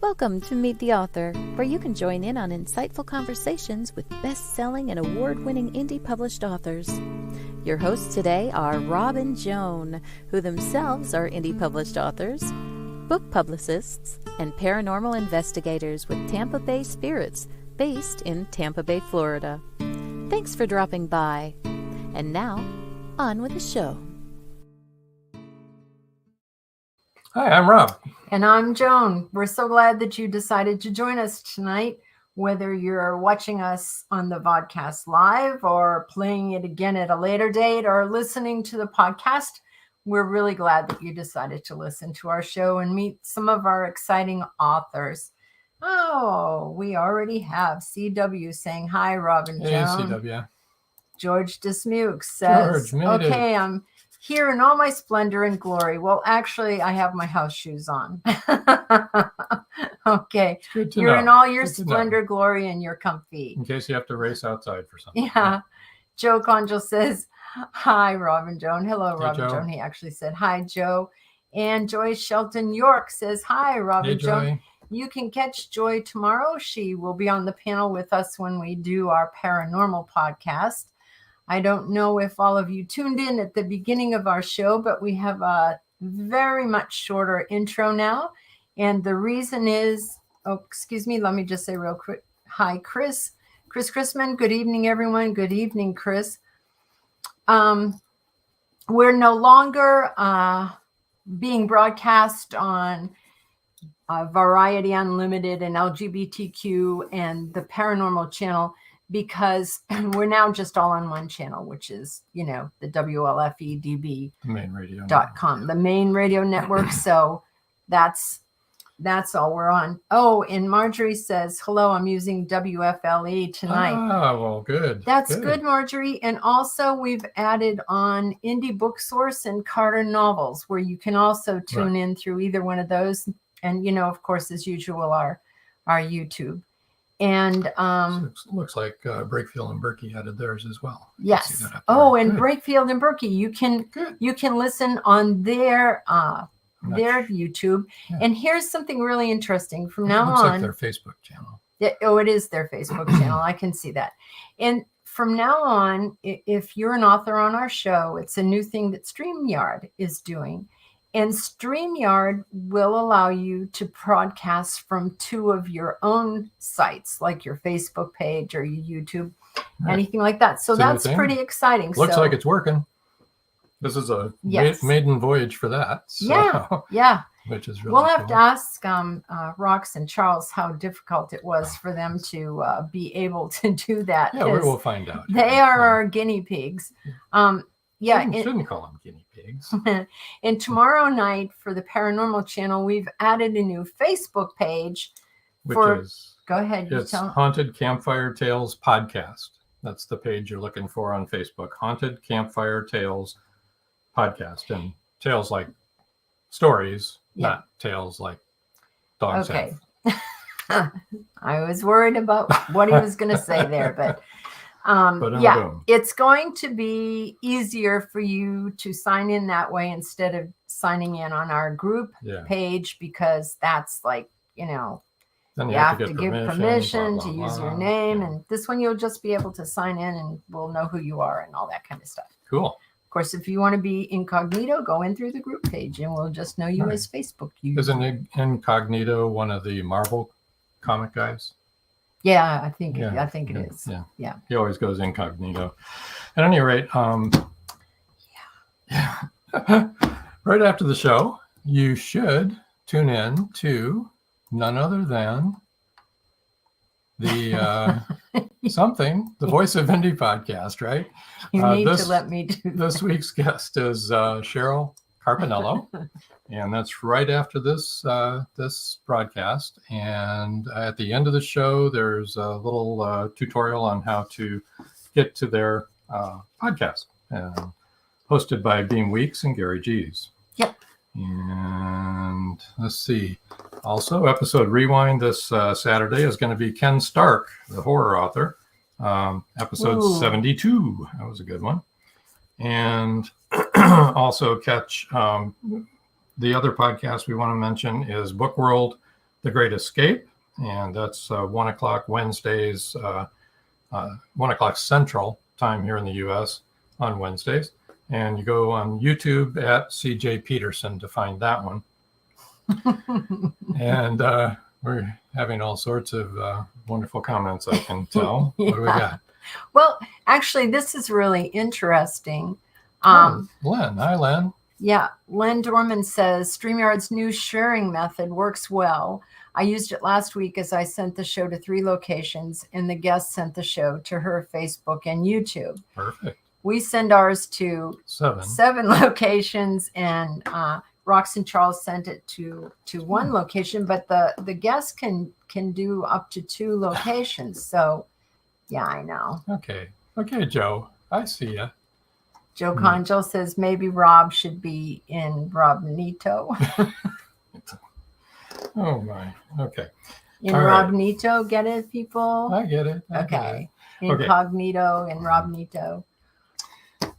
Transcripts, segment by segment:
Welcome to Meet the Author, where you can join in on insightful conversations with best-selling and award-winning indie published authors. Your hosts today are Rob and Joan, who themselves are indie published authors, book publicists, and paranormal investigators with Tampa Bay Spirits, based in Tampa Bay, Florida. Thanks for dropping by. And now, on with the show. Hi, I'm Rob. And I'm Joan. We're so glad that you decided to join us tonight, whether you're watching us on the vodcast live or playing it again at a later date or listening to the podcast. We're really glad that you decided to listen to our show and meet some of our exciting authors. Oh, we already have CW saying hi, Rob and Joan. Hey, CW. George Dismuke says, okay, I'm here in all my splendor and glory. Well, actually, I have my house shoes on. Okay. You're in all your splendor, glory, and you're comfy. In case you have to race outside for something. Yeah. Joe Conjal says, hi, Rob and Joan. Hello, Hey, Rob and Joe. Joan. He actually said, hi, Joe. And Joy Shelton York says, hi, Rob Hey, and Joan. Joy. You can catch Joy tomorrow. She will be on the panel with us when we do our paranormal podcast. I don't know if all of you tuned in at the beginning of our show, but we have a very much shorter intro now. And the reason is, let me just say real quick. Hi, Chris. Chris Chrisman. Good evening, everyone. Good evening, Chris. We're no longer being broadcast on Variety Unlimited and LGBTQ and the Paranormal Channel, because we're now just all on one channel, which is, the WLFEDB.com, the main radio network. So that's all we're on. Oh, and Marjorie says, hello, I'm using WFLE tonight. Oh, well, good. That's good, Marjorie. And also we've added on Indie Book Source and Carter Novels, where you can also tune in through either one of those. And, of course, as usual, our YouTube. And looks like Breakfield and Burkey added theirs as well. Yes. Oh, and Breakfield and Burkey, you can listen on their YouTube. Yeah. And here's something really interesting. From now looks on, like their Facebook channel. It is their Facebook channel. I can see that. And from now on, if you're an author on our show, it's a new thing that StreamYard is doing. And StreamYard will allow you to broadcast from two of your own sites, like your Facebook page or your YouTube, anything like that. So that's pretty exciting. Looks like it's working. This is a maiden voyage for that. So, yeah. Which is really We'll have to ask Rox and Charles how difficult it was for them to be able to do that. Yeah, we'll find out. They are our guinea pigs. You shouldn't call them guinea pigs. And tomorrow night for the Paranormal Channel, we've added a new Facebook page. Go ahead. It's Haunted Campfire Tales Podcast. That's the page you're looking for on Facebook. Haunted Campfire Tales Podcast. And tales like stories, not tales like dogs have. I was worried about what he was going to say there, but it's going to be easier for you to sign in that way instead of signing in on our group page, because that's like, then you have to give permission to use your name. And this one, you'll just be able to sign in and we'll know who you are and all that kind of stuff. Cool. Of course, if you want to be incognito, go in through the group page and we'll just know you as Facebook users. Isn't Incognito one of the Marvel comic guys? Yeah, I think it is. Yeah. He always goes incognito. At any rate, right after the show, you should tune in to none other than the the Voice of Indie podcast, right? You need to let me do that. This week's guest is Cheryl Carpinello, and that's right after this broadcast. And at the end of the show, there's a little tutorial on how to get to their podcast, hosted by Beam Weeks and Gary G's. Yep. And let's see. Also, episode rewind this Saturday is going to be Ken Stark, the horror author. Episode 72. That was a good one. And also catch the other podcast we want to mention is Book World, The Great Escape, and that's 1 o'clock Wednesdays, 1 o'clock Central Time here in the U.S. on Wednesdays. And you go on YouTube at CJ Peterson to find that one. And we're having all sorts of wonderful comments, I can tell. Yeah. What do we got? Well, actually, this is really interesting. Len. Hi, Len. Yeah, Len Dorman says StreamYard's new sharing method works well. I used it last week as I sent the show to 3 locations, and the guest sent the show to her Facebook and YouTube. Perfect. We send ours to 7 locations, and Rox and Charles sent it to 1 location, but the guest can do up to 2 locations. So, yeah, I know. Okay, Joe. I see ya. Joe Conjo says maybe Rob should be in Robnito. Oh, my. Okay. In All right. Robnito, get it, people? I get it. Okay. Incognito and Robnito.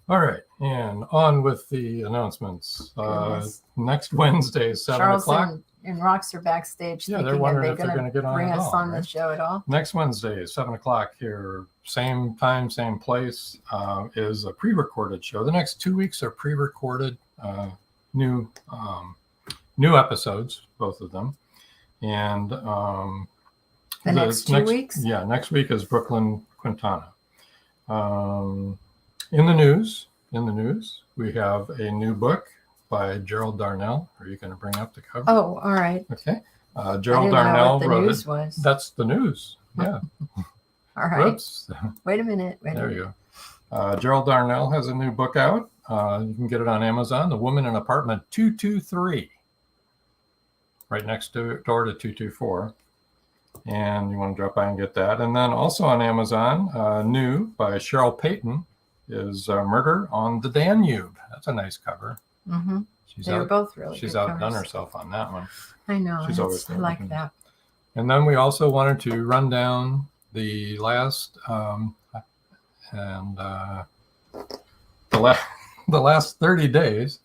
All right. And on with the announcements. Goodness. Next Wednesday, 7 Charles o'clock. and Rox are backstage Yeah, thinking, they're wondering are if they they're going going to get on bring at us all, on right? the show at all? Next Wednesday, 7 o'clock here, same time, same place, is a pre-recorded show. The next 2 weeks are pre-recorded new episodes, both of them. And the next 2 weeks? Yeah, next week is Brooklyn Quintana. In the news, we have a new book by Gerald Darnell. Are you going to bring up the cover? Oh, all right. Okay. I Gerald didn't know Darnell what the wrote news it. was. That's the news. Yeah. All right. Whoops. Wait a minute. There you go. Gerald Darnell has a new book out. You can get it on Amazon. The Woman in Apartment 223. Right next door to 224. And you want to drop by and get that. And then also on Amazon, new by Cheryl Payton is Murder on the Danube. That's a nice cover. Mm-hmm. They're both really She's good outdone covers. herself on that one. I know. She's always I like that. And then we also wanted to run down the last the last 30 days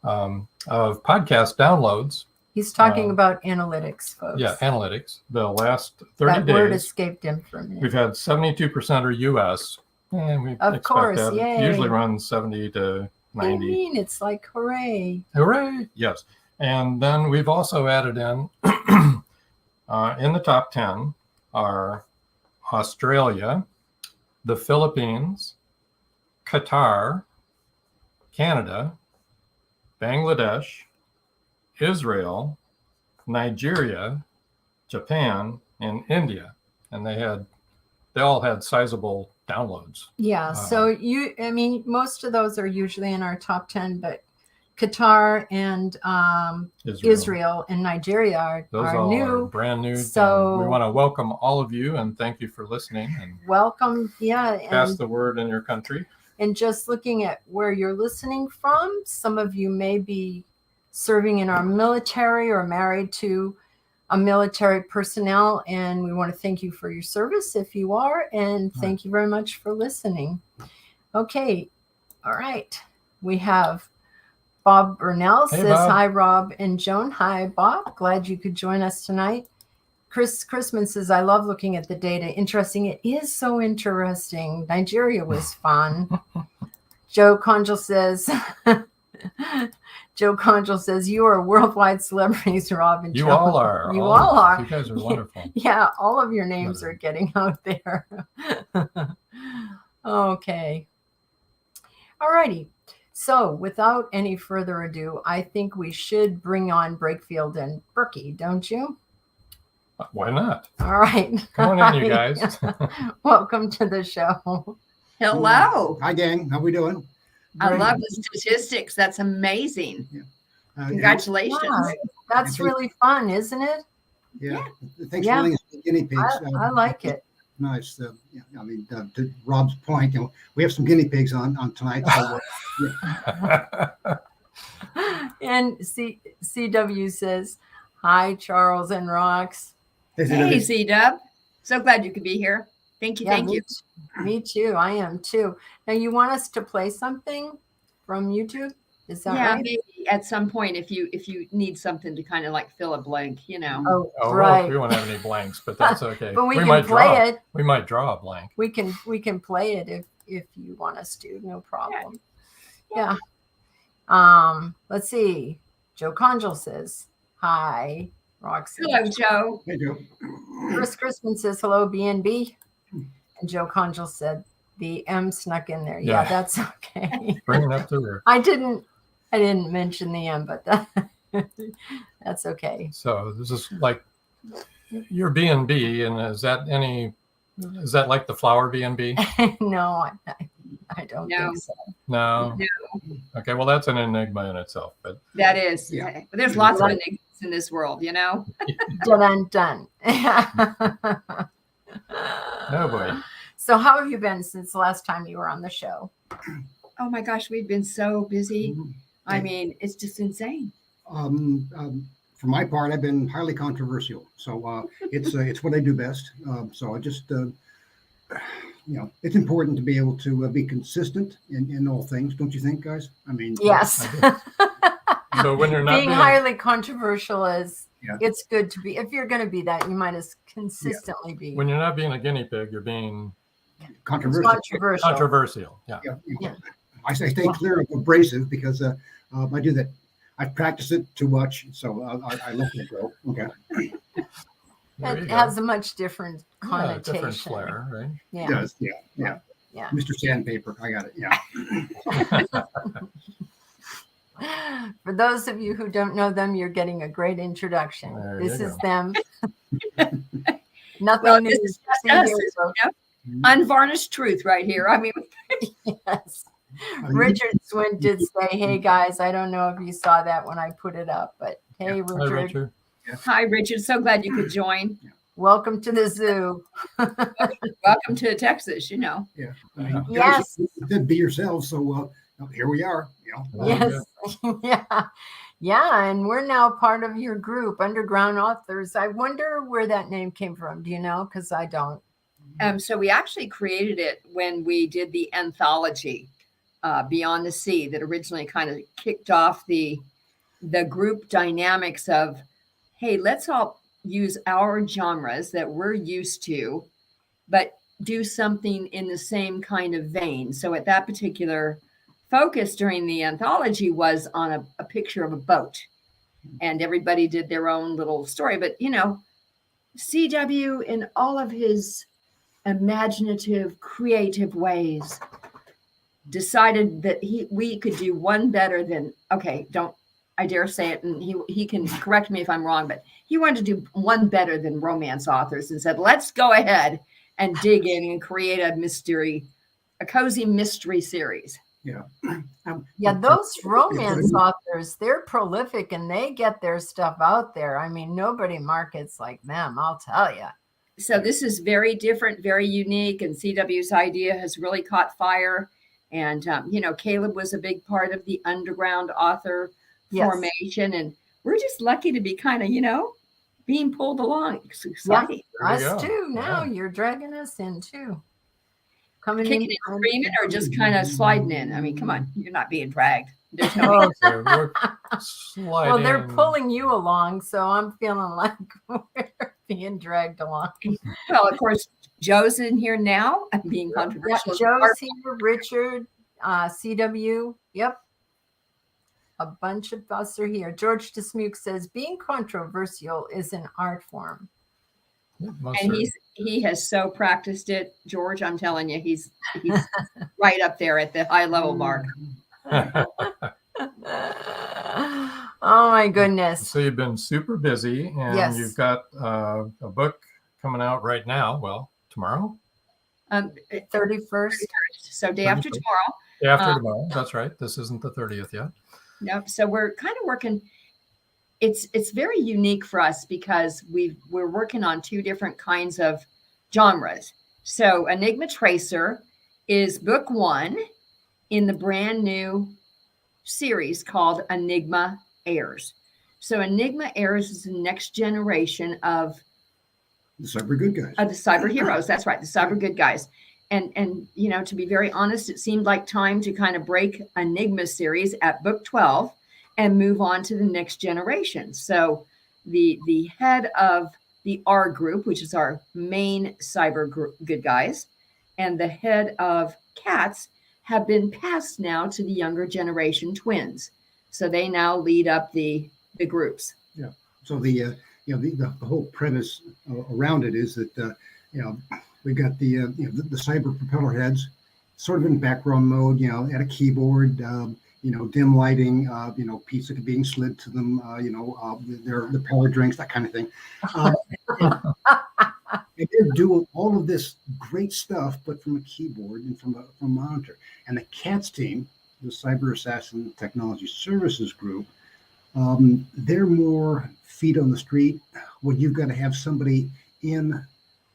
of podcast downloads. He's talking about analytics, folks. Yeah, analytics. The last 30 days. That word escaped him for a minute. We've had 72% are U.S. And we of expect course, that. yay. It usually runs 70 to 90. I mean, it's like hooray. Hooray! Yes. And then we've also added in the top 10 are Australia, the Philippines, Qatar, Canada, Bangladesh, Israel, Nigeria, Japan, and India. And they all had sizable downloads. Yeah. So most of those are usually in our top 10, but Qatar and Israel and Nigeria are new. Are brand new. So we want to welcome all of you and thank you for listening. And welcome. Yeah. pass the word in your country. And just looking at where you're listening from, some of you may be serving in our military or married to a military personnel, and we want to thank you for your service if you are, and thank you very much for listening. Okay. All right. We have Bob Burnell says, Bob. Hi, Rob and Joan. Hi, Bob. Glad you could join us tonight. Chris Chrisman says, I love looking at the data. Interesting. It is so interesting. Nigeria was fun. Joe Conjal says, you are worldwide celebrities, Rob and Joan. You all are. You all are. You guys are wonderful. Yeah, all of your names are getting out there. Okay. All righty. So without any further ado, I think we should bring on Breakfield and Burkey, don't you? Why not? All right. Come on in, you guys. Welcome to the show. Hello. Hi, gang. How we doing? I love the statistics. That's amazing. Yeah. Congratulations. Yeah, that's really fun, isn't it? Yeah. Thanks for letting us be guinea pigs. I like it. Nice. To Rob's point, we have some guinea pigs on tonight. So, And CW says, hi, Charles and Rox. Hey, C-Dub. So glad you could be here. Thank you. Yeah, Thank you. Me too. I am too. Now, you want us to play something from YouTube? Is that Yeah, right? maybe at some point if you need something to kind of like fill a blank, you know. Oh, Oh, right. we won't have any blanks, but that's okay. But we can might play draw. it. We might draw a blank. We can play it if you want us to. No problem. Yeah. Let's see. Joe Conjal says, hi, Roxy. Hello, Joe. Hey, Joe. Chris Crispin says, hello, BNB. And Joe Conjal said, the M snuck in there. Yeah, Yeah. that's okay. Bring it up to her. I didn't mention the M, but that's okay. So this is like your B&B, and is that like the flower B&B? No, I don't No. think so. No. No. Okay, well that's an enigma in itself, but That is. Yeah. But there's lots of enigmas in this world, you know. Done. no boy. So how have you been since the last time you were on the show? Oh my gosh, we've been so busy. I mean, it's just insane. For my part, I've been highly controversial. So it's what I do best. So I just, it's important to be able to be consistent in all things, don't you think, guys? I mean, Yes. So when you're not Being highly controversial is, Yeah. it's good to be. If you're going to be that, you might as consistently be when you're not being a guinea pig, you're being controversial. Yeah. Yeah. I stay clear of abrasive because I do that. I practice it too much, so I let it go. Okay. There you It go. has a much different Yeah, connotation. different flair, right? Yeah. It does. Yeah. Yeah. Mr. Sandpaper. I got it. Yeah. For those of you who don't know them, you're getting a great introduction. There This you is go. them. Nothing Well, new. this is to see us, here, you folks. know? Unvarnished truth right here. I mean, Yes. Richard Swin did say, hey guys, I don't know if you saw that when I put it up, but hey, Hi, Richard, Richard. hi, Richard. So glad you could join. welcome to the zoo. Welcome to Texas, you know. Yeah. I mean, Yes. guys, be yourselves. So here we are. There you go. Yes. Yeah. Yeah. And we're now part of your group, Underground Authors. I wonder where that name came from. Do you know? Because I don't. So we actually created it when we did the anthology, Beyond the Sea, that originally kind of kicked off the group dynamics of, hey, let's all use our genres that we're used to, but do something in the same kind of vein. So at that particular focus during the anthology was on a picture of a boat, and everybody did their own little story. But, you know, CW in all of his imaginative, creative ways decided that we could do one better than, okay, don't, I dare say it, and he can correct me if I'm wrong, but he wanted to do one better than romance authors and said, let's go ahead and dig in and create a cozy mystery series. Yeah. Yeah, those romance authors, they're prolific and they get their stuff out there. I mean, nobody markets like them, I'll tell you. So this is very different, very unique, and CW's idea has really caught fire. And, Caleb was a big part of the underground author formation, and we're just lucky to be kind of, being pulled along. It's exciting. Us too. Now you're dragging us in too. Coming Kicking in and screaming or just kind of sliding in? I mean, come on, you're not being dragged. There's no We're well, they're sliding. pulling you along, so I'm feeling like we're being dragged along. Well, of course, Joe's in here now. I'm being Yeah, controversial. Joe's here, Richard, CW. Yep. A bunch of us are here. George Dismuke says being controversial is an art form. Most And certainly. he has so practiced it, George. I'm telling you, he's right up there at the high level mark. Oh my goodness. So you've been super busy, and Yes. you've got a book coming out right now. Well, tomorrow? 31st. So day after 31st. tomorrow. Day after tomorrow. That's right. This isn't the 30th yet. Nope. So we're kind of working. It's very unique for us because we're working on two different kinds of genres. So Enigma Tracer is book one in the brand new series called Enigma Heirs. So Enigma Heirs is the next generation of The cyber good guys. the cyber heroes. That's right, the cyber good guys. And you know, to be very honest, it seemed like time to kind of break Enigma Series at book 12 and move on to the next generation. So the head of the R group, which is our main cyber good guys, and the head of Cats have been passed now to the younger generation twins. So they now lead up the groups. Yeah. So the whole premise around it is that we've got the cyber propeller heads, sort of in background mode, at a keyboard, dim lighting, pizza being slid to them, their power drinks, that kind of thing. And they're doing all of this great stuff, but from a keyboard and from a monitor. And the CATS team, the Cyber Assassin Technology Services Group, they're more feet on the street, where you've got to have somebody in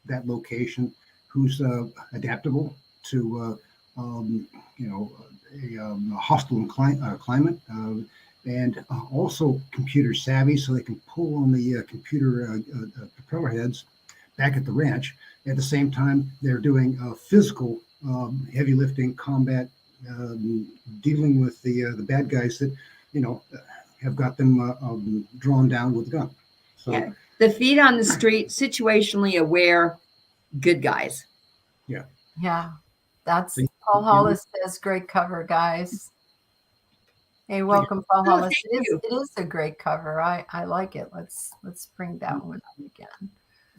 that location who's adaptable to a hostile climate, and also computer savvy, so they can pull on the computer propeller heads back at the ranch. At the same time, they're doing physical heavy lifting combat, dealing with the bad guys that have got them drawn down with a gun. So yeah. The feet on the street, situationally aware good guys. Yeah, that's Paul Hollis says great cover, guys. Hey, welcome, Paul Hollis. It is a great cover. I like it. Let's bring that one up again.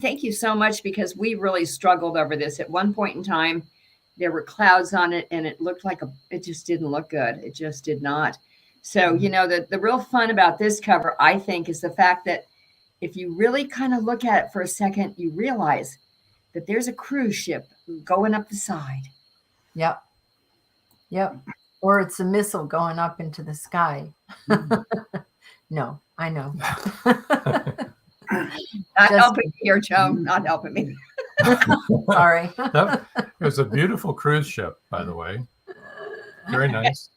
Thank you so much, because we really struggled over this. At one point in time, there were clouds on it, and it looked like it just didn't look good. It just did not. So, the real fun about this cover, I think, is the fact that if you really kind of look at it for a second, you realize that there's a cruise ship going up the side. Yep. Or it's a missile going up into the sky. No, I know. Not helping me here, Joe. Not helping me. Sorry. It was a beautiful cruise ship, by the way. Very nice.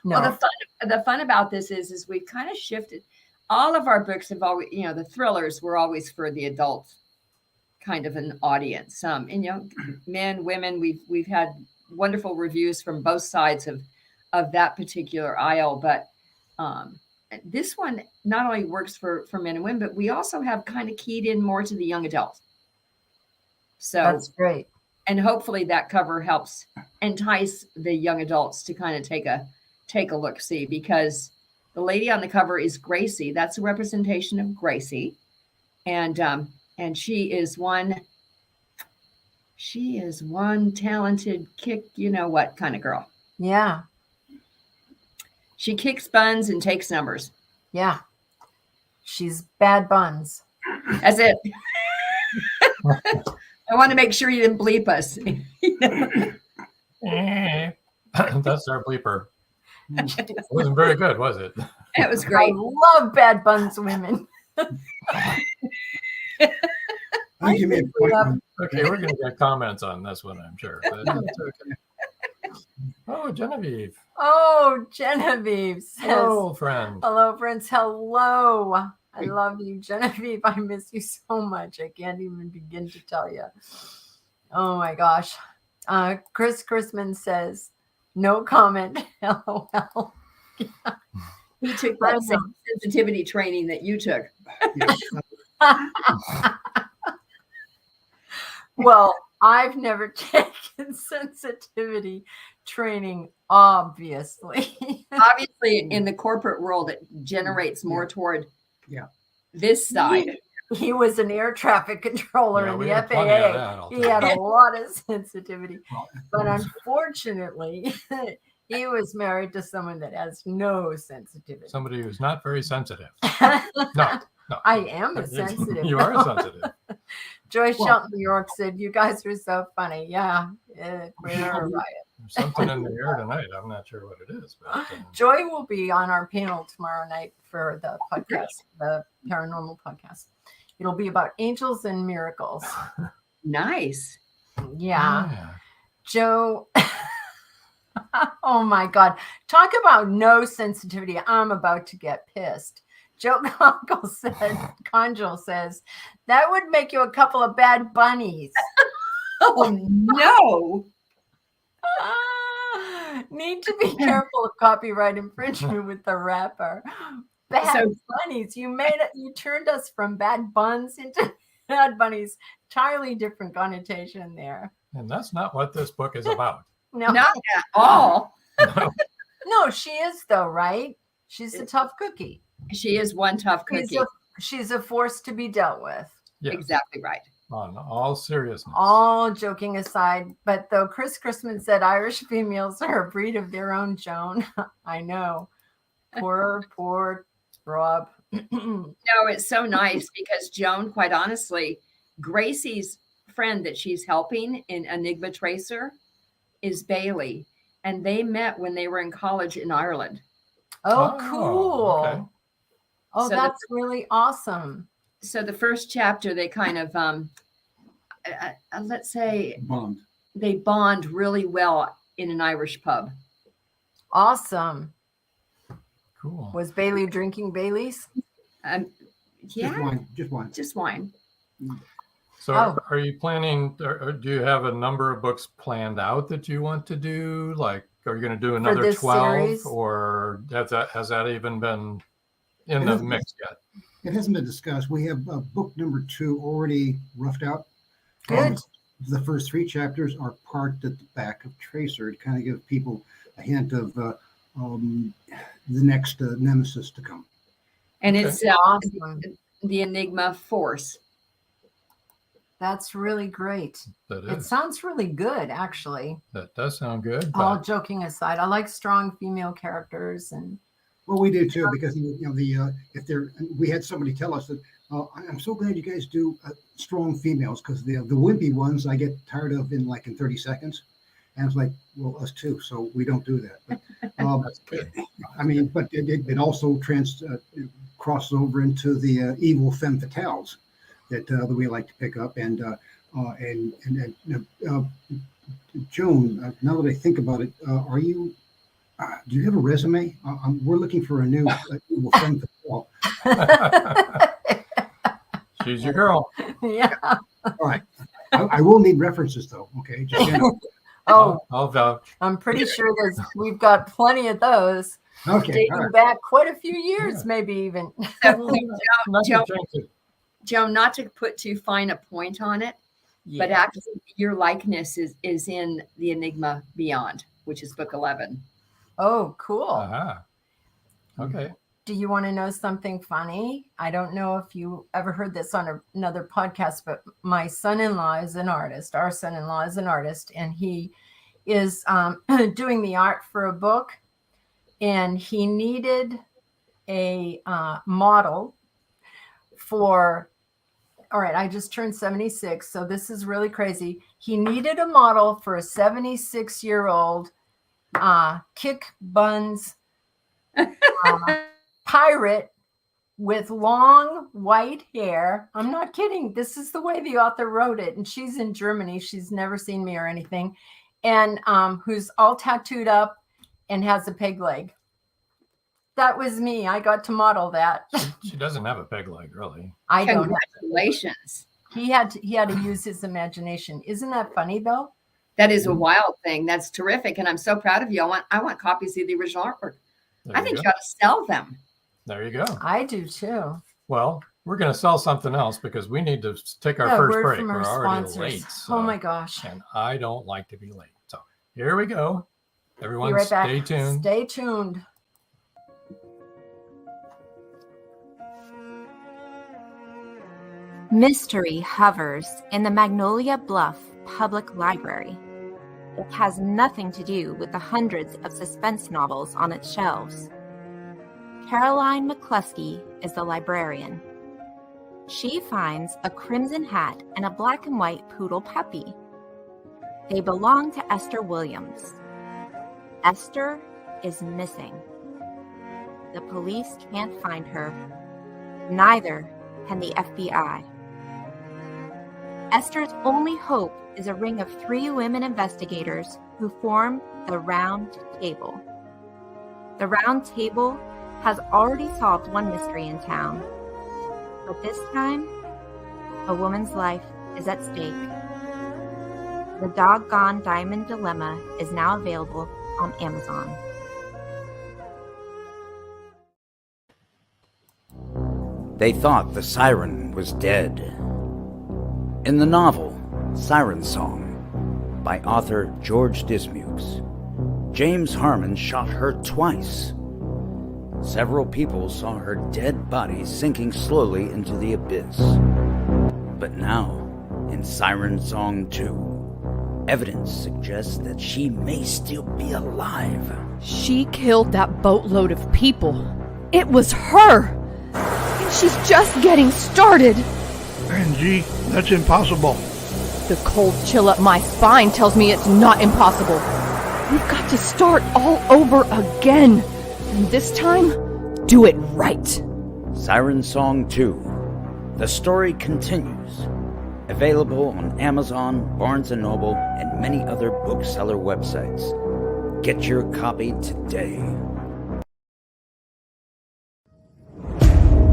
No. Well, the fun about this is we've kind of shifted. All of our books have always, the thrillers were always for the adult kind of an audience. Men, women, we've had wonderful reviews from both sides of that particular aisle. But this one not only works for men and women, but we also have kind of keyed in more to the young adult. So that's great. And hopefully that cover helps entice the young adults to kind of take a look, see, because the lady on the cover is Gracie. That's a representation of Gracie. And she is one talented kick, what kind of girl. Yeah. She kicks buns and takes numbers. Yeah. She's bad buns. That's it. I want to make sure you didn't bleep us. That's our bleeper. It wasn't very good, was it? It was great. I love bad buns women. I think you made a point. Okay, we're going to get comments on this one, I'm sure. But it's okay. Oh, Genevieve. Oh, Genevieve says, hello, friend. Hello, friends. Hello. I love you, Genevieve. I miss you so much. I can't even begin to tell you. Oh, my gosh. Chris Chrisman says, no comment. LOL. He took that same sensitivity training that you took. Well, I've never taken sensitivity training, obviously. Obviously, in the corporate world, it generates more toward this side. He was an air traffic controller in the FAA. He had a lot of sensitivity. But unfortunately, he was married to someone that has no sensitivity. Somebody who's not very sensitive. No. I am a sensitive. You are sensitive. Joyce Shelton, New York said, you guys are so funny. Yeah, we're a riot. There's something in the air tonight. I'm not sure what it is. But, Joy will be on our panel tomorrow night for the podcast, the paranormal podcast. It'll be about angels and miracles. Nice. Yeah. Joe. Oh, my God. Talk about no sensitivity. I'm about to get pissed. Joe Conjul says, that would make you a couple of bad bunnies. Oh, no. Need to be careful of copyright infringement with the rapper. Bad So- bunnies. You made it. You turned us from bad buns into bad bunnies. Entirely different connotation there. And that's not what this book is about. No, Not at all. No. no, she is though, right? She's a tough cookie. She is one tough cookie. She's a force to be dealt with. Yes. Exactly right. On all seriousness. All joking aside, but though Chris Chrisman said Irish females are a breed of their own, Joan. I know. Poor Rob. No, it's so nice because Joan, quite honestly, Gracie's friend that she's helping in Enigma Tracer is Bailey. And they met when they were in college in Ireland. Oh, Oh, cool. okay. Oh, So that's really awesome. So the first chapter, they kind of, let's say, Bond. they bond really well in an Irish pub. Awesome. Cool. Was Bailey drinking Bailey's? Just Yeah, wine. Just wine. just wine. So Oh. are you planning, or do you have a number of books planned out that you want to do? Like, are you going to do another this 12 series? or has that even been in It the hasn't- mix yet? It hasn't been discussed. We have book number 2 already roughed out. Good. The first 3 chapters are parked at the back of Tracer to kind of give people a hint of the next nemesis to come. And Okay. it's Awesome. the Enigma Force. That's really great. That It is. sounds really good, actually. That does sound good. All But joking aside, I like strong female characters, and Well, we do too, because we had somebody tell us that I'm so glad you guys do strong females, because the wimpy ones I get tired of in 30 seconds, and it's like, well, us too, so we don't do that. But, that's good. I mean, but it also crosses over into the evil femme fatales that we like to pick up, and Joan. Now that I think about it, are you? Do you have a resume? We're looking for a new evil femme fatale. She's your girl. yeah. All right, I will need references though. Okay, just Oh, I'll vouch. I'm pretty sure we've got plenty of those okay. dating All right. back quite a few years, Yeah. maybe even. Not Joan- to change it. Joan, not to put too fine a point on it, but Yeah. actually your likeness is in the Enigma Beyond, which is book 11. Oh, cool. Aha. Okay. Do you want to know something funny? I don't know if you ever heard this on another podcast, but my son-in-law is an artist. Our son-in-law is an artist, and he is doing the art for a book, and he needed a model for, all right, I just turned 76, so this is really crazy. He needed a model for a 76-year-old kick buns pirate with long white hair. I'm not kidding. This is the way the author wrote it. And she's in Germany. She's never seen me or anything. And who's all tattooed up and has a peg leg. That was me. I got to model that. She doesn't have a peg leg, really. I don't know. Congratulations. He had to use his imagination. Isn't that funny though? That is a wild thing. That's terrific. And I'm so proud of you. I want copies of the original artwork. There I you think go. you ought to sell them. There you go. I do too. Well, we're going to sell something else because we need to take our Yeah, first word break. from We're our already sponsors. late. Oh my gosh. And I don't like to be late. So here we go. Everyone, Be right back. stay tuned. Stay tuned. Mystery hovers in the Magnolia Bluff Public Library. It has nothing to do with the hundreds of suspense novels on its shelves. Caroline McCluskey is the librarian. She finds a crimson hat and a black and white poodle puppy. They belong to Esther Williams. Esther is missing. The police can't find her. Neither can the FBI. Esther's only hope is a ring of 3 women investigators who form the Round Table. The Round Table has already solved one mystery in town, but this time, a woman's life is at stake. The Doggone Diamond Dilemma is now available on Amazon. They thought the siren was dead. In the novel Siren Song by author George Dismukes, James Harmon shot her twice. Several people saw her dead body sinking slowly into the abyss. But now, in Siren Song 2, evidence suggests that she may still be alive. She killed that boatload of people. It was her! And she's just getting started! Angie, that's impossible. The cold chill up my spine tells me it's not impossible. We've got to start all over again. And this time, do it right. Siren Song 2. The story continues. Available on Amazon, Barnes & Noble, and many other bookseller websites. Get your copy today.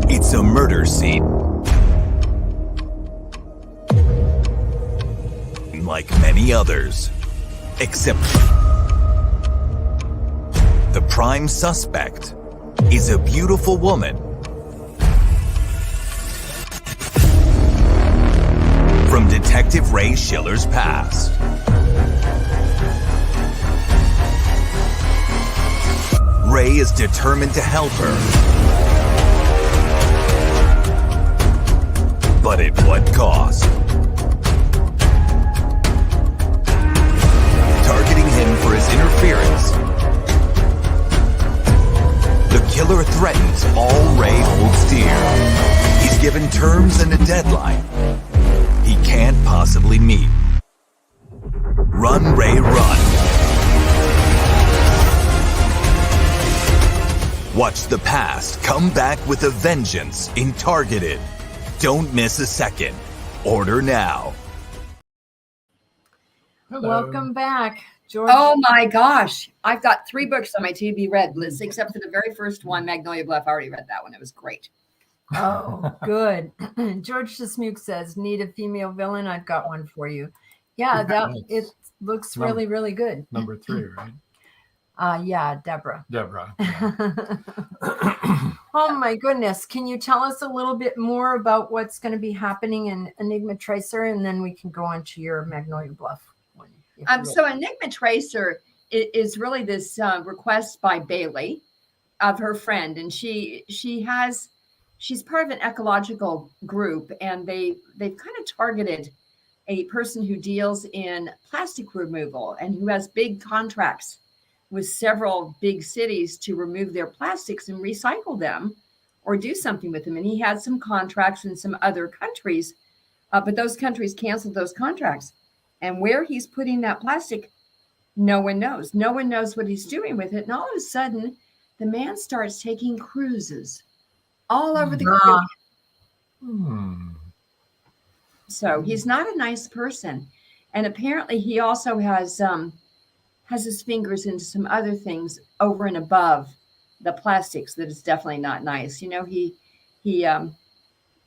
It's a murder scene. Like many others. Except the prime suspect is a beautiful woman from Detective Ray Schiller's past. Ray is determined to help her. But at what cost? Targeting him for his interference, the killer threatens all Ray holds dear. He's given terms and a deadline he can't possibly meet. Run, Ray, run. Watch the past come back with a vengeance in Targeted. Don't miss a second. Order now. Hello. Welcome back, George. Oh my gosh. I've got 3 books on my to-be read list, except for the very first one, Magnolia Bluff. I already read that one. It was great. Oh, good. George Dismuke says, need a female villain? I've got one for you. Yeah, that it looks really, really good. Number 3, right? Yeah, Deborah. Deborah. Oh my goodness. Can you tell us a little bit more about what's going to be happening in Enigma Tracer, and then we can go on to your Magnolia Bluff one. So Enigma Tracer is really this request by Bailey of her friend, and she's part of an ecological group, and they've kind of targeted a person who deals in plastic removal and who has big contracts with several big cities to remove their plastics and recycle them or do something with them. And he had some contracts in some other countries, but those countries canceled those contracts. And where he's putting that plastic, no one knows. No one knows what he's doing with it. And all of a sudden, the man starts taking cruises all over the Caribbean. So he's not a nice person. And apparently he also has his fingers into some other things over and above the plastics that is definitely not nice. You know,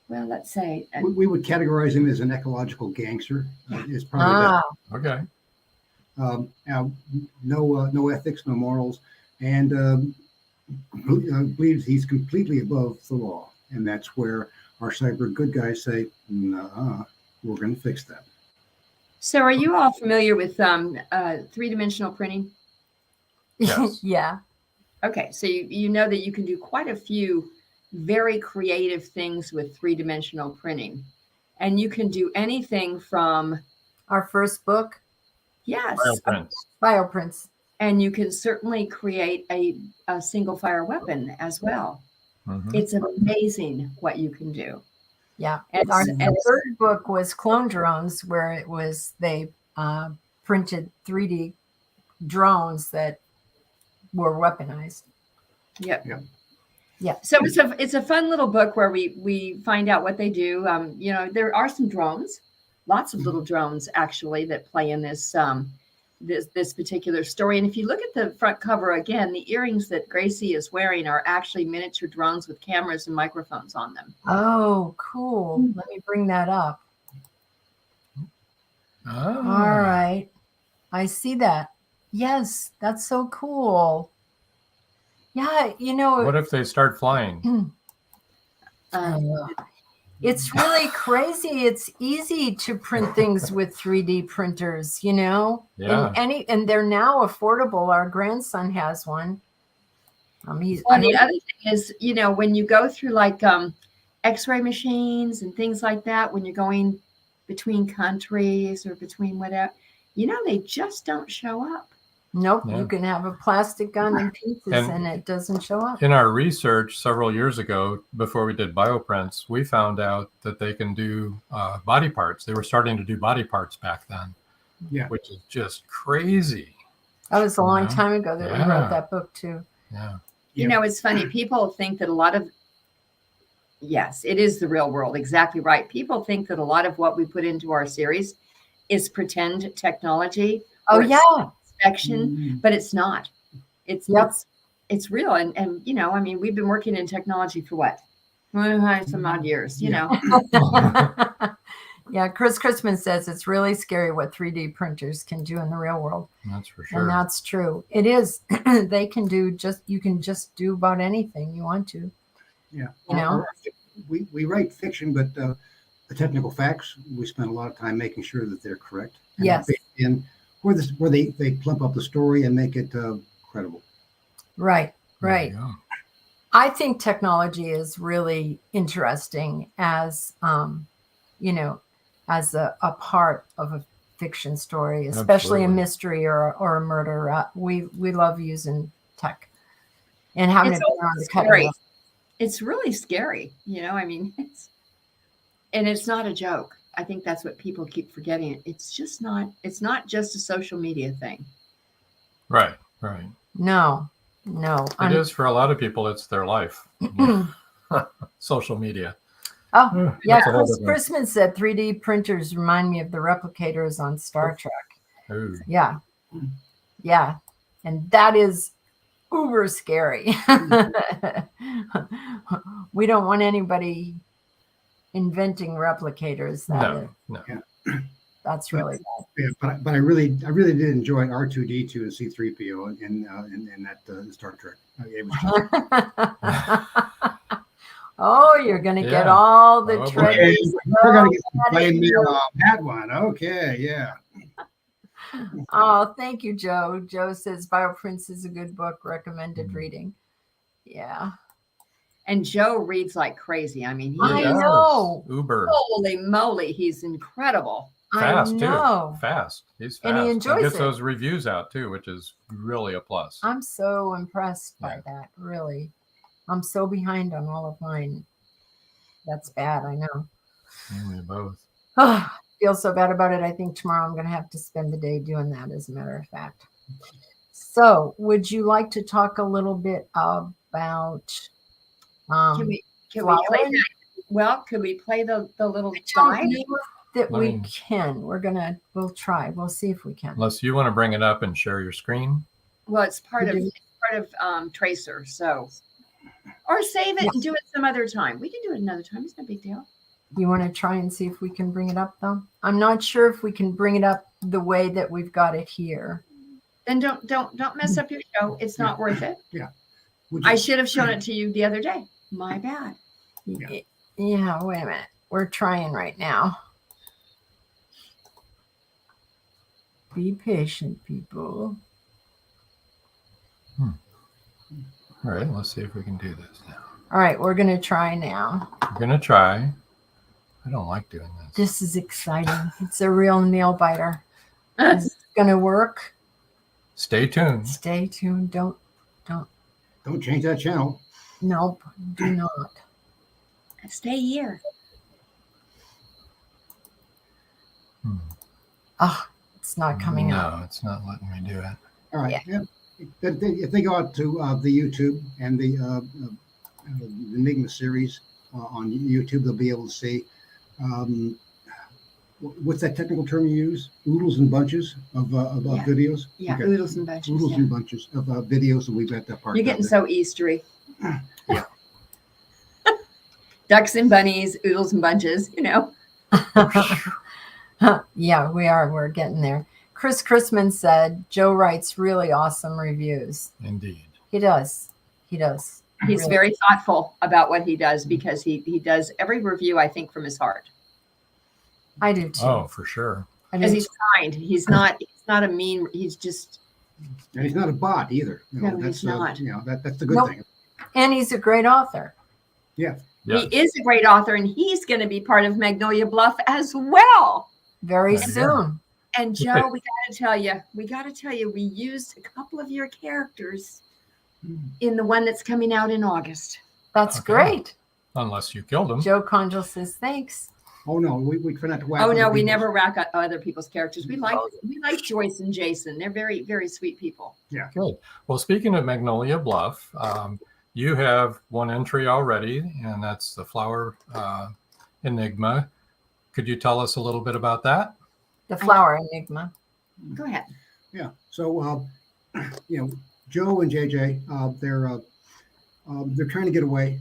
well, let's say. We would categorize him as an ecological gangster. Is probably Okay. no ethics, no morals, and believes he's completely above the law. And that's where our cyber good guys say, "Nah, we're going to fix that." So are you all familiar with 3-dimensional printing? Yes. Yeah. Okay, so you know that you can do quite a few very creative things with 3-dimensional printing. And you can do anything from... Our first book? Yes. Bioprints. And you can certainly create a single fire weapon as well. Mm-hmm. It's amazing what you can do. Yeah. And Our third book was Clone Drones, where they printed 3D drones that were weaponized. Yep. Yeah. So it's a fun little book where we find out what they do. You know, there are some drones, lots of little drones actually that play in this this particular story. And if you look at the front cover again, the earrings that Gracie is wearing are actually miniature drones with cameras and microphones on them. Oh, cool. Let me bring that up. Ah. All right. I see that. Yes, that's so cool. Yeah, What if they start flying? It's really crazy. It's easy to print things with 3D printers, Yeah. and they're now affordable. Our grandson has one. Well, the other thing is, when you go through like X-ray machines and things like that, when you're going between countries or between whatever, they just don't show up. Nope, Yeah. you can have a plastic gun in pieces and it doesn't show up. In our research several years ago, before we did bioprints, we found out that they can do body parts. They were starting to do body parts back then, which is just crazy. That was a long time ago that we wrote that book too. Yeah. It's funny. People think that a lot of, yes, it is the real world. Exactly right. People think that a lot of what we put into our series is pretend technology. Oh, yeah. Fiction, but it's not. It's real. And we've been working in technology for what? Some odd years, Yeah, Chris Christman says it's really scary what 3D printers can do in the real world. That's for sure. And that's true. It is. They can do you can just do about anything you want to. Yeah. We write fiction, but the technical facts, we spend a lot of time making sure that they're correct. Yes. And where they plump up the story and make it credible. Right. I think technology is really interesting as as a part of a fiction story, especially a mystery or a murder. We love using tech and having it on the cutting edge. It's really scary, and it's not a joke. I think that's what people keep forgetting. It's not just a social media thing. Right. No. It is for a lot of people. It's their life. Social media. Oh, yeah. Chris Christman said 3D printers remind me of the replicators on Star Trek. Ooh. Yeah. And that is uber scary. We don't want anybody inventing replicators. No. That's really bad. Yeah, but I really did enjoy R2D2 and C3PO in that Star Trek. It was oh, you're going to get all the treasures. We're going to get some flame mail on that one. Okay, yeah. Oh, thank you, Joe. Joe says Bioprints is a good book, recommended reading. Yeah. And Joe reads like crazy. I mean, I know. Uber. Holy moly, he's incredible. Fast too. Fast. He's fast. And he enjoys gets those reviews out too, which is really a plus. I'm so impressed by that. Really, I'm so behind on all of mine. That's bad. I know. We both. Oh, feel so bad about it. I think tomorrow I'm going to have to spend the day doing that. As a matter of fact. So, would you like to talk a little bit about? Can we play that? Well, could we play the little guide? That we can. We'll try. We'll see if we can. Unless you want to bring it up and share your screen. Well, it's part of Tracer, so or save it and do it some other time. We can do it another time. It's no big deal. You want to try and see if we can bring it up though? I'm not sure if we can bring it up the way that we've got it here. Then don't mess up your show. It's not worth it. Yeah. I should have shown it to you the other day. My bad. Yeah, wait a minute. We're trying right now. Be patient, people. All right, let's see if we can do this now. All right, we're going to try now. We're going to try. I don't like doing this. This is exciting. It's a real nail biter. Is it going to work? Stay tuned. Stay tuned. Don't change that channel. Nope, do not. Stay here. Oh, it's not coming up. No, it's not letting me do it. All right. Yeah. If they go out to the YouTube and the Enigma Series on YouTube, they'll be able to see what's that technical term you use? Oodles and bunches of videos? Yeah, okay. Oodles and bunches. Oodles and bunches of videos that we've got that part. You're getting so Eastery. Yeah. Ducks and bunnies, oodles and bunches, Yeah, we are. We're getting there. Chris Chrisman said, Joe writes really awesome reviews. Indeed. He does. He does. He's Really. very thoughtful about what he does because he does every review, I think, from his heart. I do too. Oh, for sure. Because he's kind. He's not a mean, he's just. And he's not a bot either. No, he's not. That's the good thing. And he's a great author. Yeah. Yeah. He is a great author, and he's going to be part of Magnolia Bluff as well. Very Yeah. soon. And Joe, we got to tell you, we used a couple of your characters in the one that's coming out in August. That's Okay. great. Unless you killed him. Joe Conjal says thanks. Oh no, we try not to whack. Oh no, other we people's- never rack up other people's characters. We like Joyce and Jason. They're very, very sweet people. Yeah. Good. Well, speaking of Magnolia Bluff, you have one entry already, and that's the flower Enigma. Could you tell us a little bit about that? The flower enigma. Go ahead. Yeah. So Joe and JJ, they're trying to get away.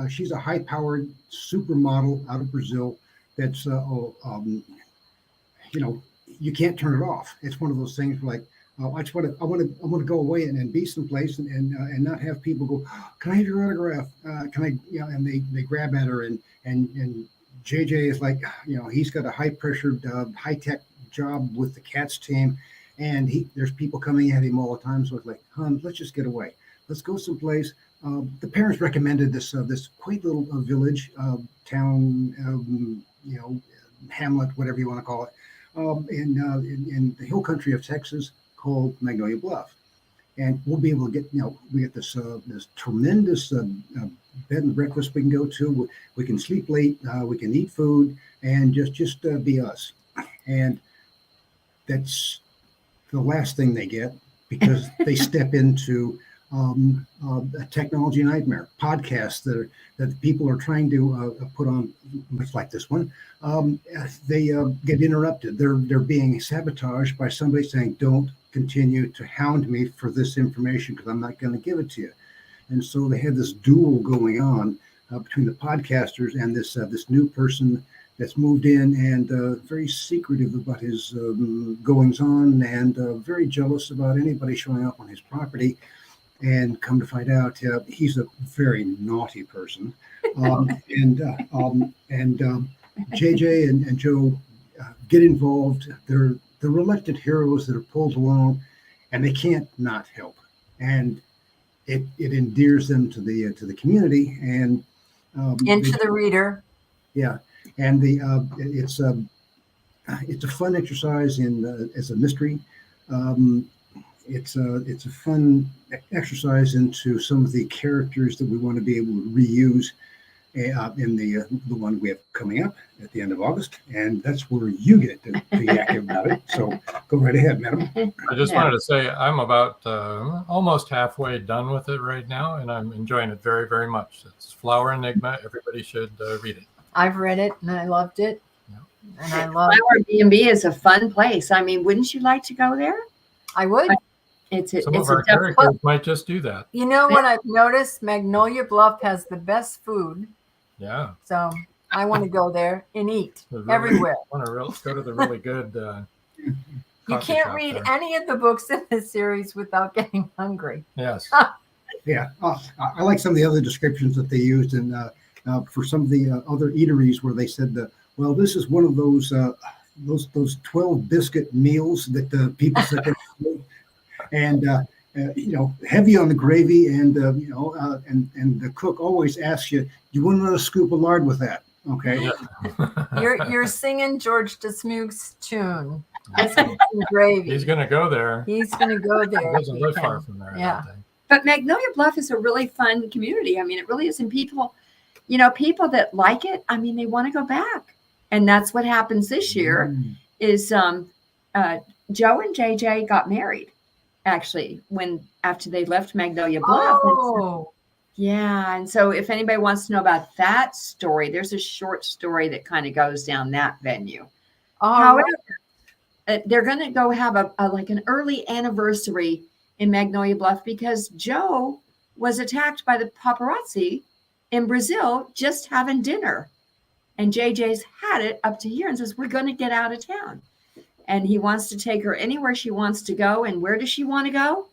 She's a high-powered supermodel out of Brazil. That's you can't turn it off. It's one of those things like I want to go away and be someplace and not have people go, can I have your autograph? Can I? And they grab at her and JJ is like, he's got a high-pressured, high-tech job with the Cats team, and there's people coming at him all the time. So it's like, let's just get away. Let's go someplace. The parents recommended this quaint little village, town, hamlet, whatever you want to call it, in the hill country of Texas called Magnolia Bluff. And we'll be able to get, we get this tremendous bed and breakfast we can go to. We can sleep late, we can eat food, and just be us. And that's the last thing they get because they step into a technology nightmare. Podcasts that people are trying to put on, much like this one, they get interrupted. They're being sabotaged by somebody saying, "Don't continue to hound me for this information because I'm not going to give it to you." And so they had this duel going on between the podcasters and this new person that's moved in and very secretive about his goings on and very jealous about anybody showing up on his property. And come to find out, he's a very naughty person. JJ and Joe get involved. They're the reluctant heroes that are pulled along, and they can't not help. And it endears them to the community and into the reader. Yeah, and it's a fun exercise as a mystery. It's a fun exercise into some of the characters that we want to be able to reuse in the one we have coming up at the end of August, and that's where you get to be active about it. So go right ahead, madam. I just wanted to say I'm about almost halfway done with it right now, and I'm enjoying it very, very much. It's Flower Enigma. Everybody should read it. I've read it and I loved it. Yeah. And I love Flower B&B is a fun place. I mean, wouldn't you like to go there? I would. Some of our characters might just do that. You know what I've noticed? Magnolia Bluff has the best food. Yeah. So I want to go there and eat everywhere. I want to go to the really good. You can't read any of the books in this series without getting hungry. Yes. Yeah. I like some of the other descriptions that they used for some of the other eateries where they said, well, this is one of those 12 biscuit meals that people sit there and heavy on the gravy, and and the cook always asks you, "You want another scoop of lard with that?" Okay. Yeah. You're singing George DeSmuke's tune. Biscuits and gravy. He's going to go there. He's going to go there. He doesn't live far from there. Yeah. I don't think. But Magnolia Bluff is a really fun community. I mean, it really is. And people, people that like it, I mean, they want to go back. And that's what happens this year is Joe and JJ got married, actually, after they left Magnolia Bluff. Oh. Yeah. And so if anybody wants to know about that story, there's a short story that kind of goes down that venue. Oh. However, they're going to go have like an early anniversary in Magnolia Bluff because Joe was attacked by the paparazzi in Brazil just having dinner. And JJ's had it up to here and says, we're going to get out of town. And he wants to take her anywhere she wants to go. And where does she want to go?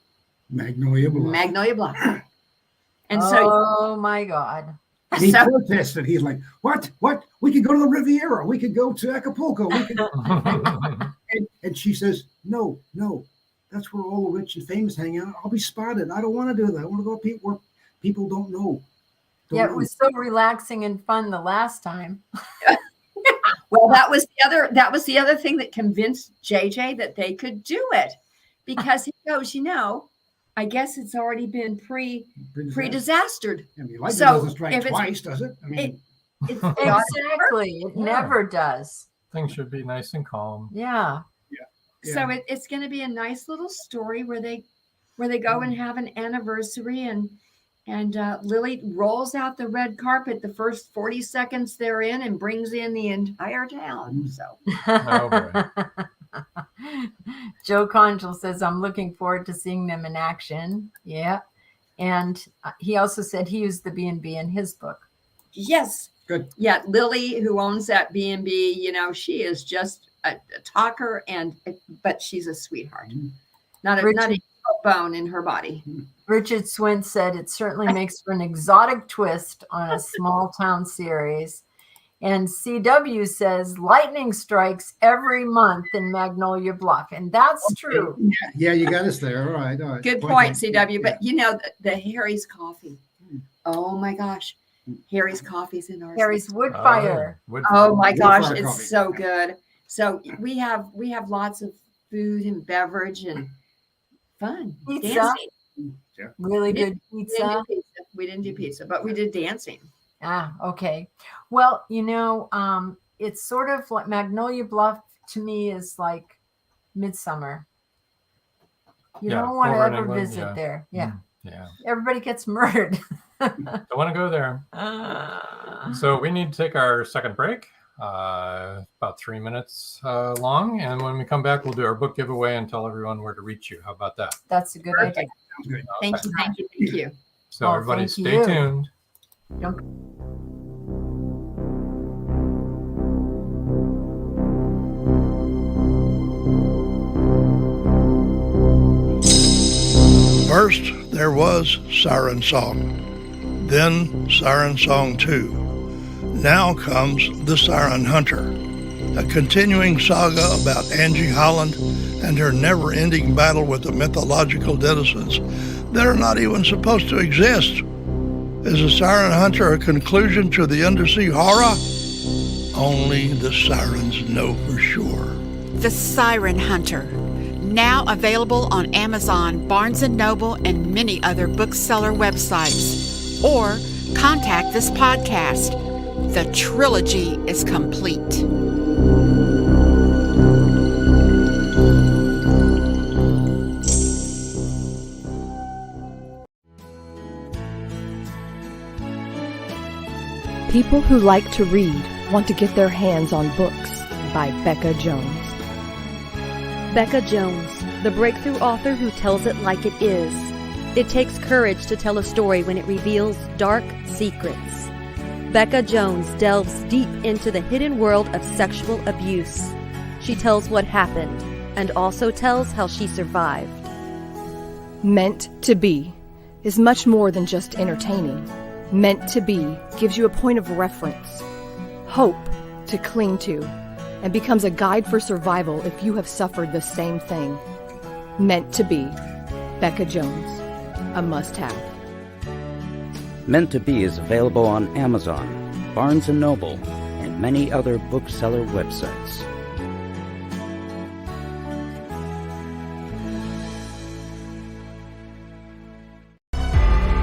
Magnolia Bluff. Magnolia Bluff. And oh my God. And he protested. He's like, what? We could go to the Riviera. We could go to Acapulco. We could. and she says, no. That's where all the rich and famous hang out. I'll be spotted. I don't want to do that. I want to go where people don't know. It was so relaxing and fun the last time. Well, that was the other thing that convinced JJ that they could do it, because he goes, I guess it's already been pre-disastered. I mean, lightning doesn't strike twice, does it? I mean, exactly. It never does. Things should be nice and calm. Yeah. So it's going to be a nice little story where they go and have an anniversary, and Lily rolls out the red carpet the first 40 seconds they're in and brings in the entire town. So. Joe Conchel says, I'm looking forward to seeing them in action. Yeah. And he also said he used the B&B in his book. Yes. Good. Yeah. Lily, who owns that B&B, she is just a talker, but she's a sweetheart. Not a bone in her body. Richard Swint said it certainly makes for an exotic twist on a small town series. And CW says lightning strikes every month in Magnolia Bluff. And that's true. Yeah, you got us there. All right. Good point, CW. But the Harry's coffee. Oh my gosh. Harry's coffee's in ours. Harry's Woodfire. Oh my gosh, it's so good. So we have lots of food and beverage and fun. Pizza. Dancing. Yeah. Really good pizza. We didn't do pizza, but we did dancing. Okay. Well, it's sort of like Magnolia Bluff to me is like Midsummer. You don't want to ever visit there. Yeah. Yeah. Everybody gets murdered. Don't want to go there. So we need to take our second break, about 3 minutes long. And when we come back, we'll do our book giveaway and tell everyone where to reach you. How about that? That's a good idea. Good. Thank you. So everybody stay tuned. First, there was Siren Song, then Siren Song 2. Now comes The Siren Hunter, a continuing saga about Angie Holland and her never-ending battle with the mythological denizens that are not even supposed to exist. Is The Siren Hunter a conclusion to the undersea horror? Only the sirens know for sure. The Siren Hunter, now available on Amazon, Barnes & Noble, and many other bookseller websites. Or contact this podcast. The trilogy is complete. People who like to read want to get their hands on books by Becca Jones. Becca Jones, the breakthrough author who tells it like it is. It takes courage to tell a story when it reveals dark secrets. Becca Jones delves deep into the hidden world of sexual abuse. She tells what happened and also tells how she survived. Meant to Be is much more than just entertaining. Meant to Be gives you a point of reference, hope to cling to, and becomes a guide for survival if you have suffered the same thing. Meant to Be, Becca Jones, a must-have. Meant to Be is available on Amazon, Barnes & Noble, and many other bookseller websites.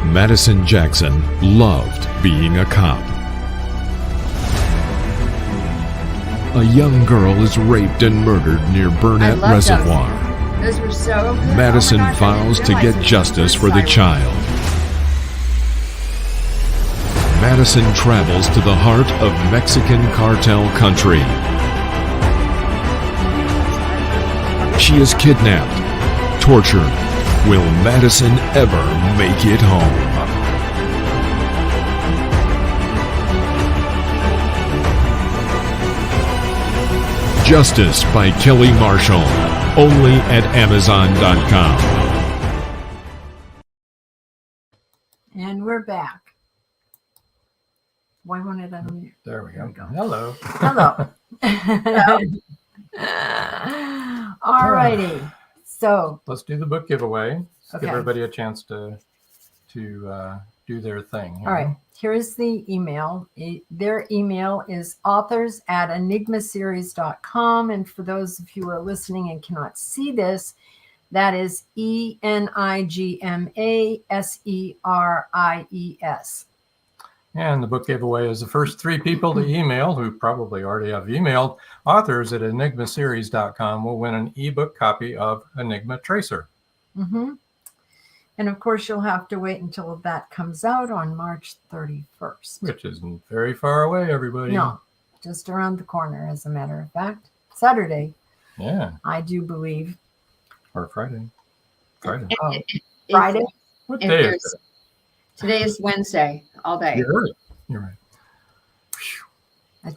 Madison Jackson loved being a cop. A young girl is raped and murdered near Burnett Reservoir. Those were so good. Madison vows to get justice for the child. Madison travels to the heart of Mexican cartel country. She is kidnapped, tortured. Will Madison ever make it home? Justice by Kelly Marshall. Only at Amazon.com. And we're back. Why won't it unmute? There we go. Hello. Hello. All righty. So let's do the book giveaway. Okay. Give everybody a chance to do their thing. All right. Here's the email. Their email is authors@enigmaseries.com. And for those of you who are listening and cannot see this, that is ENIGMASERIES. And the book giveaway is the first 3 people to email, who probably already have emailed, authors@enigmaseries.com will win an ebook copy of Enigma Tracer. Mm-hmm. And of course, you'll have to wait until that comes out on March 31st. Which isn't very far away, everybody. No, just around the corner, as a matter of fact. Saturday. Yeah. I do believe. Or Friday. Friday. Oh, Friday? What day is it? Today is Wednesday, all day. You're right. You're right.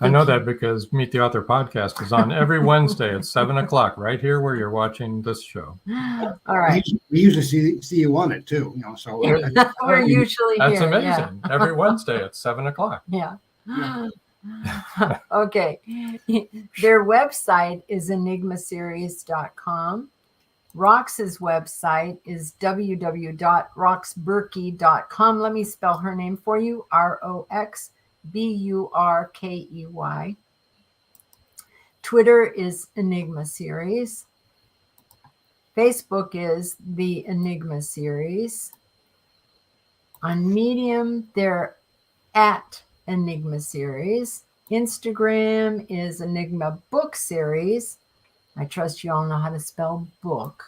I know that because Meet the Author podcast is on every Wednesday at 7:00, right here where you're watching this show. All right. We usually see you on it too, so we're usually That's here. amazing. Yeah. Every Wednesday at 7:00. Yeah. Okay. Their website is enigmaseries.com. Rox's website is www.roxburkey.com. Let me spell her name for you. ROXBURKEY. Twitter is Enigma Series. Facebook is the Enigma Series. On Medium, they're at Enigma Series. Instagram is Enigma Book Series. I trust you all know how to spell book.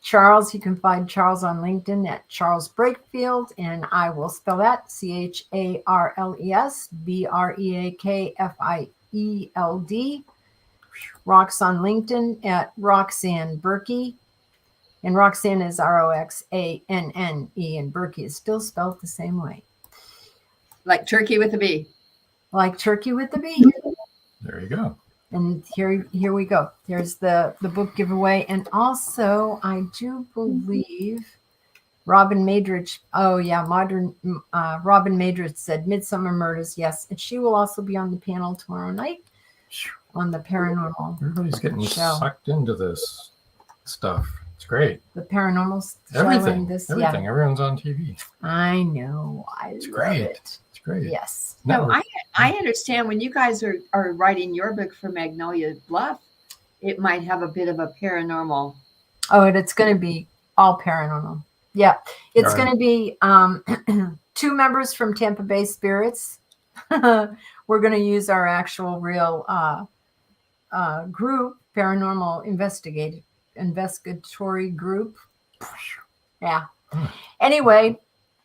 Charles, you can find Charles on LinkedIn at Charles Breakfield, and I will spell that CHARLES BREAKFIELD. Rox on LinkedIn at Roxanne Burkey, and Roxanne is ROXANNE, and Burkey is still spelled the same way. Like turkey with a B. Like turkey with the B. There you go. And here we go. There's the book giveaway. And also, I do believe Robin Madridge. Oh, yeah. Robin Madridge said Midsummer Murders. Yes. And she will also be on the panel tomorrow night on the paranormal. Everybody's getting show. sucked into this stuff. It's great. The paranormal show. Everything. And Everything. Everyone's on TV. I know. It's love great. it. It's great. Yes. No, I understand when you guys are writing your book for Magnolia Bluff, it might have a bit of a paranormal. Oh, and it's going to be all paranormal. Yeah. It's going to be 2 members from Tampa Bay Spirits. We're going to use our actual real group, paranormal investigatory group. Yeah. Anyway,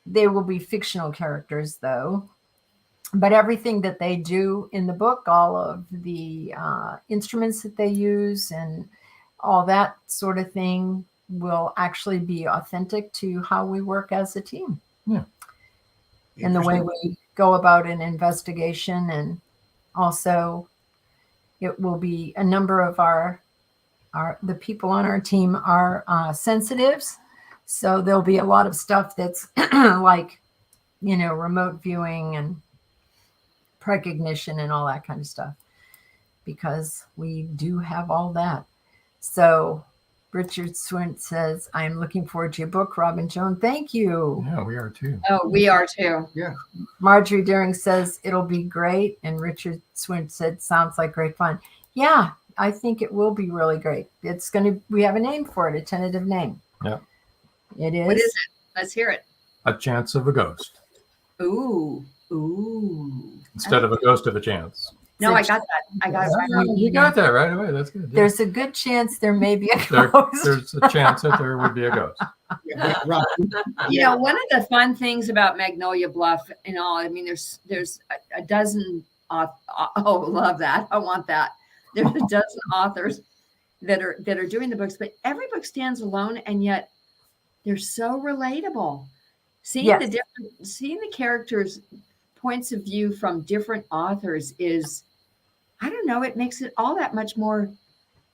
they will be fictional characters, though. But everything that they do in the book, all of the instruments that they use and all that sort of thing will actually be authentic to how we work as a team. Yeah. And the way we go about an investigation. And also it will be a number of the people on our team are sensitives. So there'll be a lot of stuff that's like, remote viewing and precognition and all that kind of stuff, because we do have all that. So Richard Swint says, I'm looking forward to your book, Robin Joan. Thank you. Yeah, we are too. Oh, we are too. Yeah. Marjorie Daring says it'll be great. And Richard Swint said, sounds like great fun. Yeah, I think it will be really great. We have a name for it, a tentative name. Yeah. It is. What is it? Let's hear it. A Chance of a Ghost. Ooh. Instead of a ghost of a chance. No, I got that. I got it right away. You got that right away. That's good. Yeah. There's a good chance there may be a ghost. There's a chance that there would be a ghost. You know, one of the fun things about Magnolia Bluff and all, I mean, there's a dozen. Love that. I want that. There's a dozen authors that are doing the books, but every book stands alone, and yet they're so relatable. Seeing the characters' points of view from different authors is I don't know, it makes it all that much more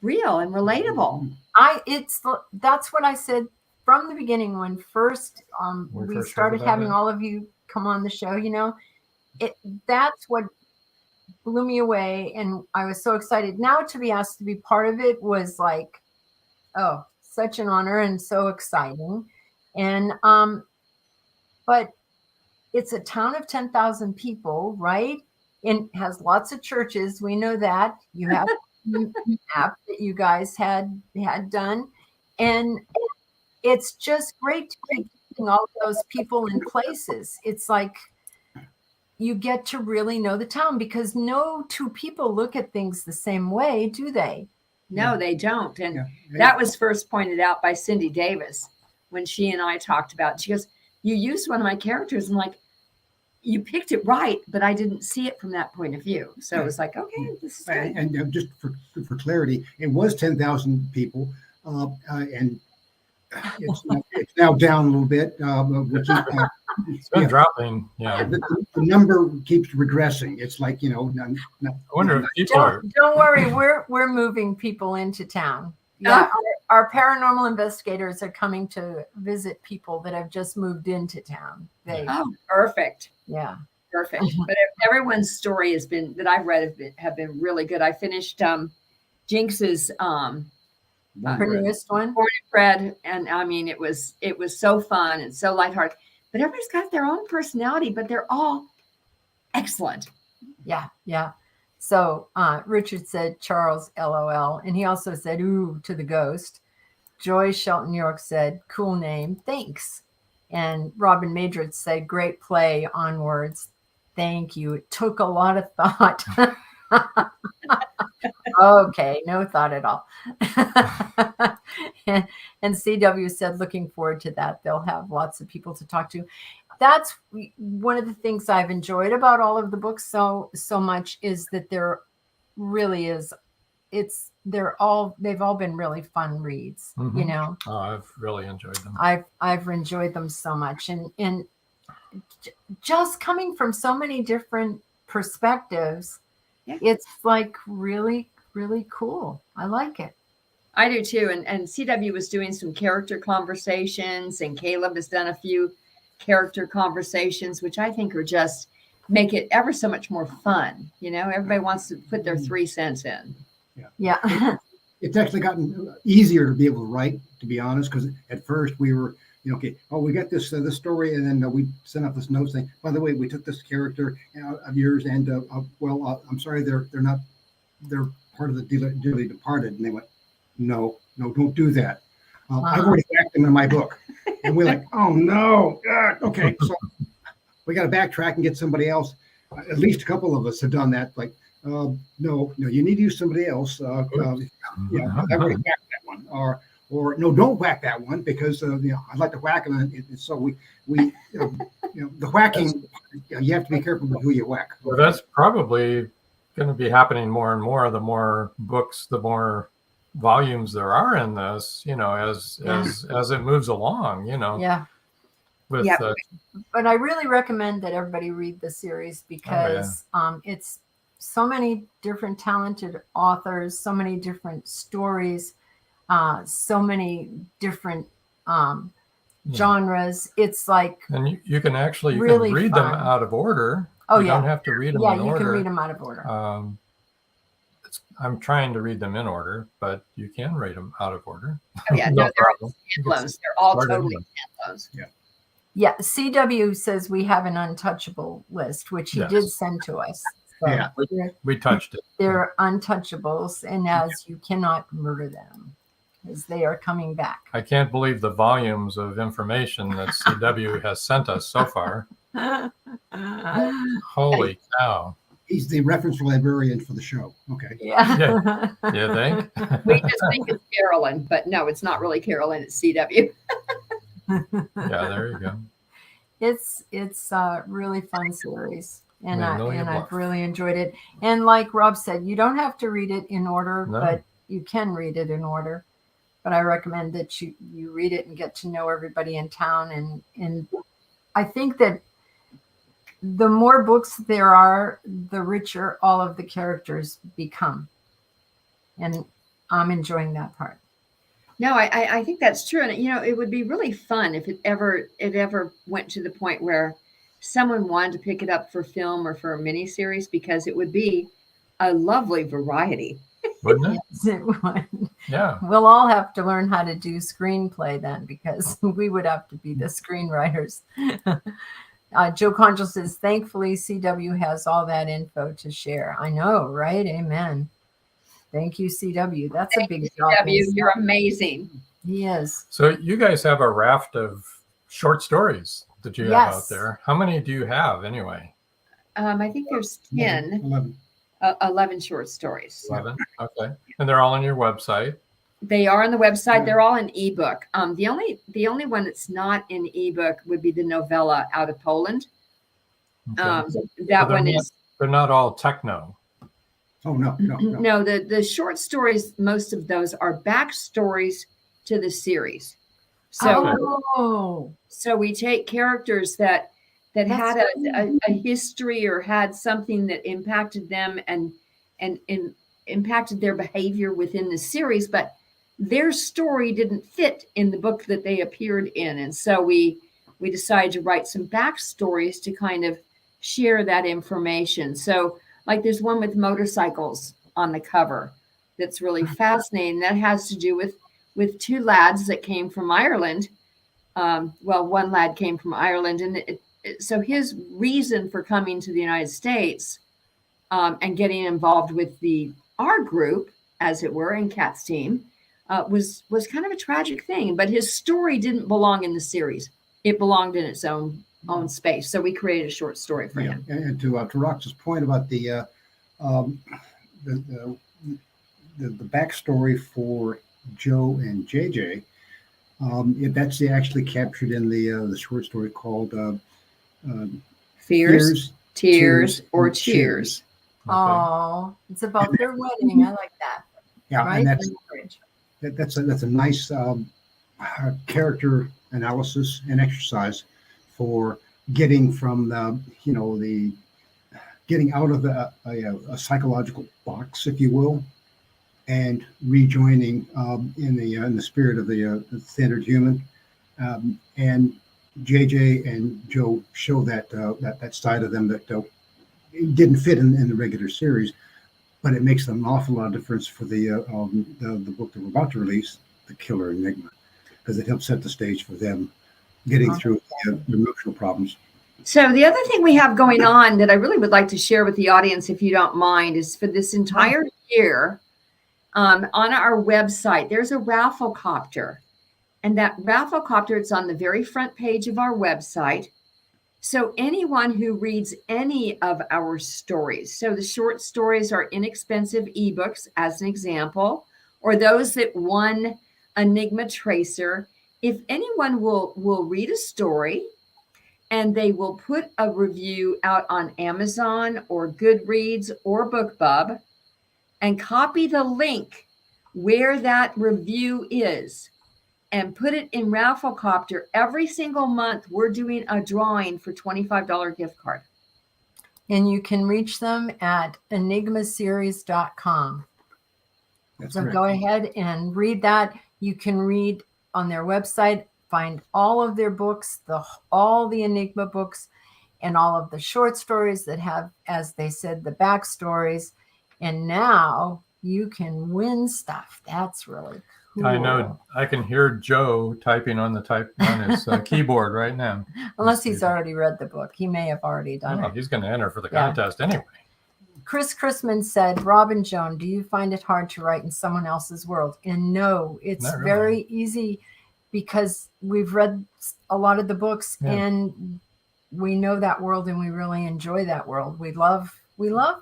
real and relatable. That's what I said from the beginning when first we first started heard about having it. all of you come on the show. That's what blew me away, and I was so excited. Now to be asked to be part of it was like, oh, such an honor and so exciting. And but it's a town of 10,000 people, right? And has lots of churches. We know that. You have an app that you guys had done, and it's just great to be getting all of those people in places. It's like you get to really know the town, because no two people look at things the same way, do they? No, they don't. And that was first pointed out by Cindy Davis when she and I talked about it. She goes, you used one of my characters. And like, you picked it right, but I didn't see it from that point of view. So it was like, okay, this is good. And just for clarity, it was 10,000 people, and it's now down a little bit. It's been dropping. Yeah, the number keeps regressing. It's like, I wonder if people are. Don't worry, we're moving people into town. Yeah, our paranormal investigators are coming to visit people that have just moved into town. Perfect. Yeah, perfect. But everyone's story has been that I've read have been really good. I finished Jinx's her newest one, Born and Bred, and I mean it was so fun and so lighthearted. But everybody's got their own personality, but they're all excellent. Yeah. So Richard said, Charles, LOL. And he also said, ooh, to the ghost. Joy Shelton York said, cool name. Thanks. And Robin Madrid said, great play, onwards. Thank you. It took a lot of thought. Okay, no thought at all. and CW said, looking forward to that. They'll have lots of people to talk to. That's one of the things I've enjoyed about all of the books so much, is that there really is. They've all been really fun reads. Mm-hmm. Oh, I've really enjoyed them. I've enjoyed them so much, and just coming from so many different perspectives. Yeah. It's like really, really cool. I like it. I do too. And CW was doing some character conversations, and Caleb has done a few character conversations, which I think are just make it ever so much more fun. Everybody wants to put their 3 cents in. Yeah. It's actually gotten easier to be able to write, to be honest, because at first we were, okay, we got this story, and then we sent out this note saying, by the way, we took this character of yours, and I'm sorry, they're part of the dearly departed. And they went, no, don't do that. I've already backed them in my book. And we're like, oh no, okay, so we got to backtrack and get somebody else. At least a couple of us have done that. Like, no, you need to use somebody else. I've already backed that one. Or no, don't whack that one, because I'd like to whack them. And so we the whacking, you have to be careful with who you whack. Well, that's probably going to be happening more and more. The more books, the more volumes there are in this, as it moves along, Yeah. But I really recommend that everybody read the series, because it's so many different talented authors, so many different stories, so many different genres. It's like, and you can actually really read fun. them out of order. Oh, you yeah. don't have to read them in order. Yeah, you can read them out of order. I'm trying to read them in order, but you can read them out of order. Oh, yeah, no, they're all standalones. They're all totally standalones. Yeah, CW says we have an untouchable list, which he did send to us. So yeah, we touched it. They're untouchables, and as you cannot murder them, as they are coming back. I can't believe the volumes of information that CW has sent us so far. Holy cow. He's the reference librarian for the show. Okay. Yeah. You think? We just think it's Carolyn, but no, it's not really Carolyn. It's CW. Yeah, there you go. It's a really fun series, and I've really enjoyed it. And like Rob said, you don't have to read it in order, but you can read it in order. But I recommend that you read it and get to know everybody in town. And I think that the more books there are, the richer all of the characters become. And I'm enjoying that part. No, I think that's true. And, it would be really fun if it ever went to the point where someone wanted to pick it up for film or for a miniseries, because it would be a lovely variety. Wouldn't it? Yes, it would. Yeah. We'll all have to learn how to do screenplay then, because we would have to be the screenwriters. Joe Conjal says, thankfully, CW has all that info to share. I know, right? Amen. Thank you, CW. That's a big job. CW, you're amazing. He is. So you guys have a raft of short stories that you have out there. How many do you have anyway? I think there's 10. 11 short stories. 11. Okay. And they're all on your website. They are on the website. They're all in ebook. The only one that's not in ebook would be the novella Out of Poland. Okay. That one is. They're not all techno. Oh, no. No, the short stories, most of those are backstories to the series. So, so we take characters that had a history or had something that impacted them and impacted their behavior within the series, but their story didn't fit in the book that they appeared in. And so we decided to write some backstories to kind of share that information. So like there's one with motorcycles on the cover that's really fascinating. That has to do with two lads that came from Ireland. Well, one lad came from Ireland, and so his reason for coming to the United States and getting involved with our group, as it were, in Kat's team, was kind of a tragic thing. But his story didn't belong in the series; it belonged in its own space. So we created a short story for him. And to Rox's point about the backstory for Joe and JJ, that's actually captured in the short story called Fears, Tears, or Cheers. Oh, it's about their wedding. I like that. Yeah, right? And that's a nice character analysis and exercise for getting from getting out of a psychological box, if you will, and rejoining in the spirit of the standard human. And JJ and Joe show that side of them that didn't fit in the regular series, but it makes an awful lot of difference for the book that we're about to release, The Killer Enigma, because it helps set the stage for them getting through the emotional problems. So the other thing we have going on that I really would like to share with the audience, if you don't mind, is for this entire year, on our website, there's a raffle copter. And that raffle copter, it's on the very front page of our website. So anyone who reads any of our stories, so the short stories are inexpensive ebooks, as an example, or those that won Enigma Tracer, if anyone will read a story and they will put a review out on Amazon or Goodreads or BookBub and copy the link where that review is and put it in Rafflecopter, every single month we're doing a drawing for $25 gift card. And you can reach them at enigmaseries.com. So go ahead and read that. You can read on their website, find all of their books, all the Enigma books, and all of the short stories that have, as they said, the backstories. And now you can win stuff. That's really cool. I know. I can hear Joe typing on his keyboard right now. Unless he's already read the book. He may have already done it. He's going to enter for the contest anyway. Chris Chrisman said, Robin Joan, do you find it hard to write in someone else's world? And no, it's Not really. very easy because we've read a lot of the books and we know that world and we really enjoy that world. We love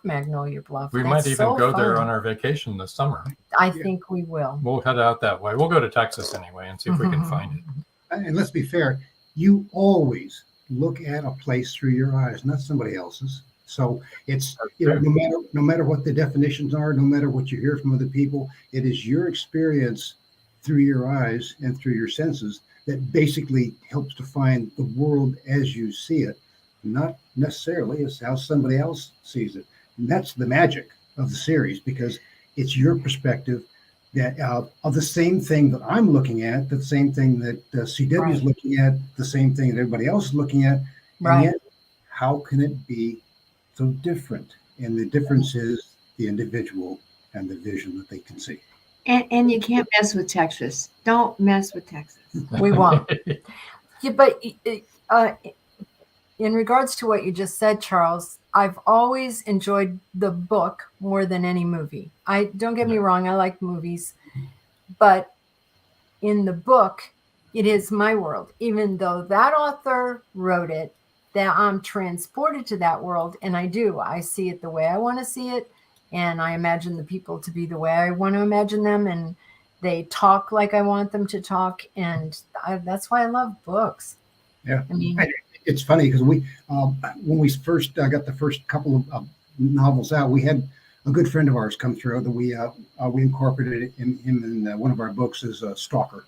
Magnolia Bluff. We might even go there on our vacation this summer. I think we will. We'll head out that way. We'll go to Texas anyway and see if we can find it. And let's be fair, you always look at a place through your eyes, not somebody else's. So it's no matter what the definitions are, no matter what you hear from other people, it is your experience through your eyes and through your senses that basically helps define the world as you see it. not necessarily as how somebody else sees it. And that's the magic of the series, because it's your perspective that of the same thing that I'm looking at, the same thing that CW is looking at, the same thing that everybody else is looking at. And yet, how can it be so different? And the difference is the individual and the vision that they can see. And you can't mess with Texas. Don't mess with Texas. We won't. Yeah, but in regards to what you just said, Charles, I've always enjoyed the book more than any movie. Don't get me wrong, I like movies, but in the book, it is my world. Even though that author wrote it, that I'm transported to that world, and I see it the way I want to see it, and I imagine the people to be the way I want to imagine them, and they talk like I want them to talk, and that's why I love books. Yeah, I mean, it's funny because when we first got the first couple of novels out, we had a good friend of ours come through that we incorporated him in one of our books as a stalker.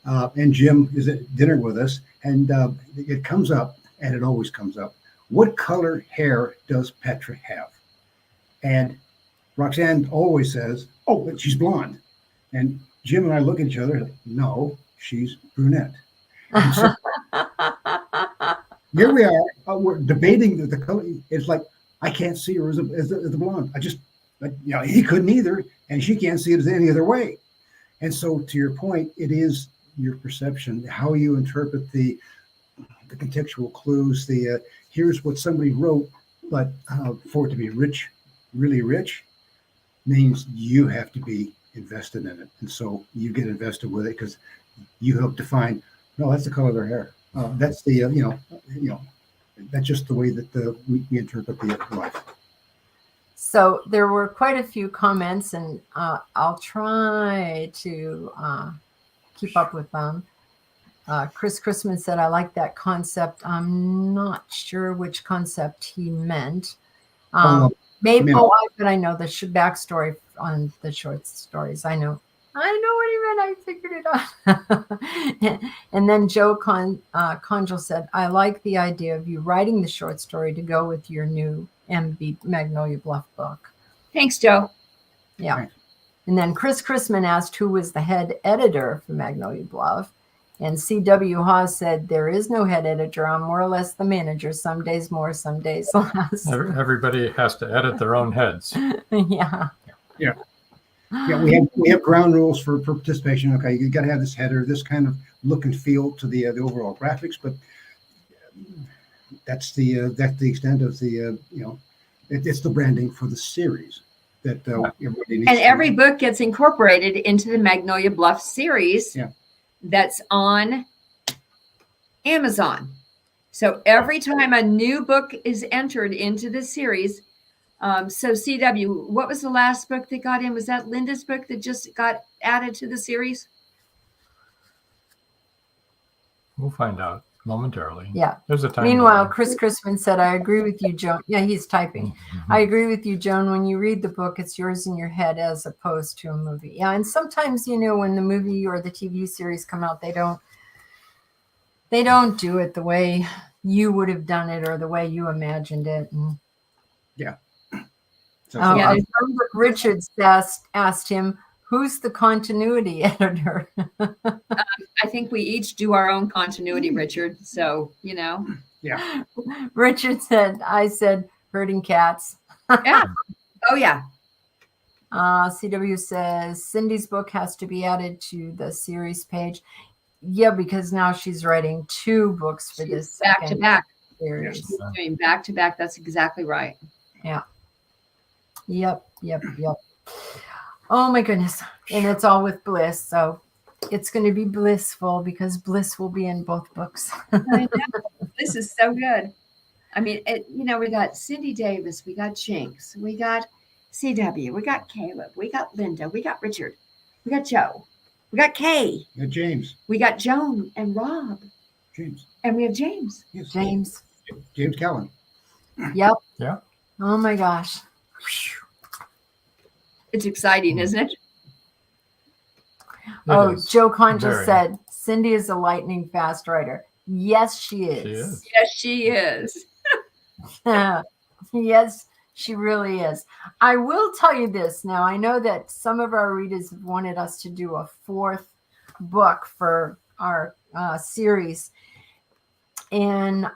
And Jim is at dinner with us, and it comes up, and it always comes up. What color hair does Petra have? And Roxanne always says, "Oh, she's blonde." And Jim and I look at each other like, "No, she's brunette." And so, here we are, we're debating the color. It's like, I can't see her as a blonde. He couldn't either, and she can't see it as any other way. And so, to your point, it is your perception, how you interpret the contextual clues. Here's what somebody wrote, but for it to be rich, really rich, means you have to be invested in it, and so you get invested with it because you help define. No, that's the color of their hair. That's the that's just the way that we interpret the life. So there were quite a few comments, and I'll try to keep up with them. Chris Chrisman said, "I like that concept." I'm not sure which concept he meant. Maybe, but I know the backstory on the short stories. I know what he meant. I figured it out. And then Joe Conjal said, "I like the idea of you writing the short story to go with your new MB Magnolia Bluff book." Thanks, Joe. Yeah. Right. And then Chris Chrisman asked who was the head editor for Magnolia Bluff. And C.W. Hawes said, "There is no head editor. I'm more or less the manager. Some days more, some days less." Everybody has to edit their own heads. Yeah. Yeah, we have ground rules for participation. Okay, you got to have this header, this kind of look and feel to the overall graphics, but that's the extent of the it's the branding for the series that everybody needs. And every book gets incorporated into the Magnolia Bluff series. Yeah. That's on Amazon. So every time a new book is entered into the series, so CW, what was the last book that got in? Was that Linda's book that just got added to the series? We'll find out momentarily. Yeah. There's a time. Meanwhile, Chris Chrisman said, "I agree with you, Joan." Yeah, he's typing. Mm-hmm. "I agree with you, Joan. When you read the book, it's yours in your head as opposed to a movie." Yeah, and sometimes, when the movie or the TV series come out, they don't do it the way you would have done it or the way you imagined it. And yeah. Richards asked him, "Who's the continuity editor?" I think we each do our own continuity, Richard. So, Yeah. Richard said, "I said herding cats." Yeah. Oh, yeah. CW says, "Cindy's book has to be added to the series page." Yeah, because now she's writing 2 books for this back to back series. She's doing back to back. That's exactly right. Yeah. Yep. Oh my goodness. And it's all with Bliss. So it's going to be blissful because Bliss will be in both books. I know. This is so good. I mean, we got Cindy Davis, we got Jinx, we got CW, we got Caleb, we got Linda, we got Richard, we got Joe, we got Kay. We got James. We got Joan and Rob. James. And we have James. Yes. James Callan. Yep. Yeah. Oh my gosh. It's exciting, isn't it? Joe Conjal said, "Cindy is a lightning fast writer." Yes, she is. Yes, she is. Yes, she really is. I will tell you this. Now, I know that some of our readers have wanted us to do a 4th book for our series. And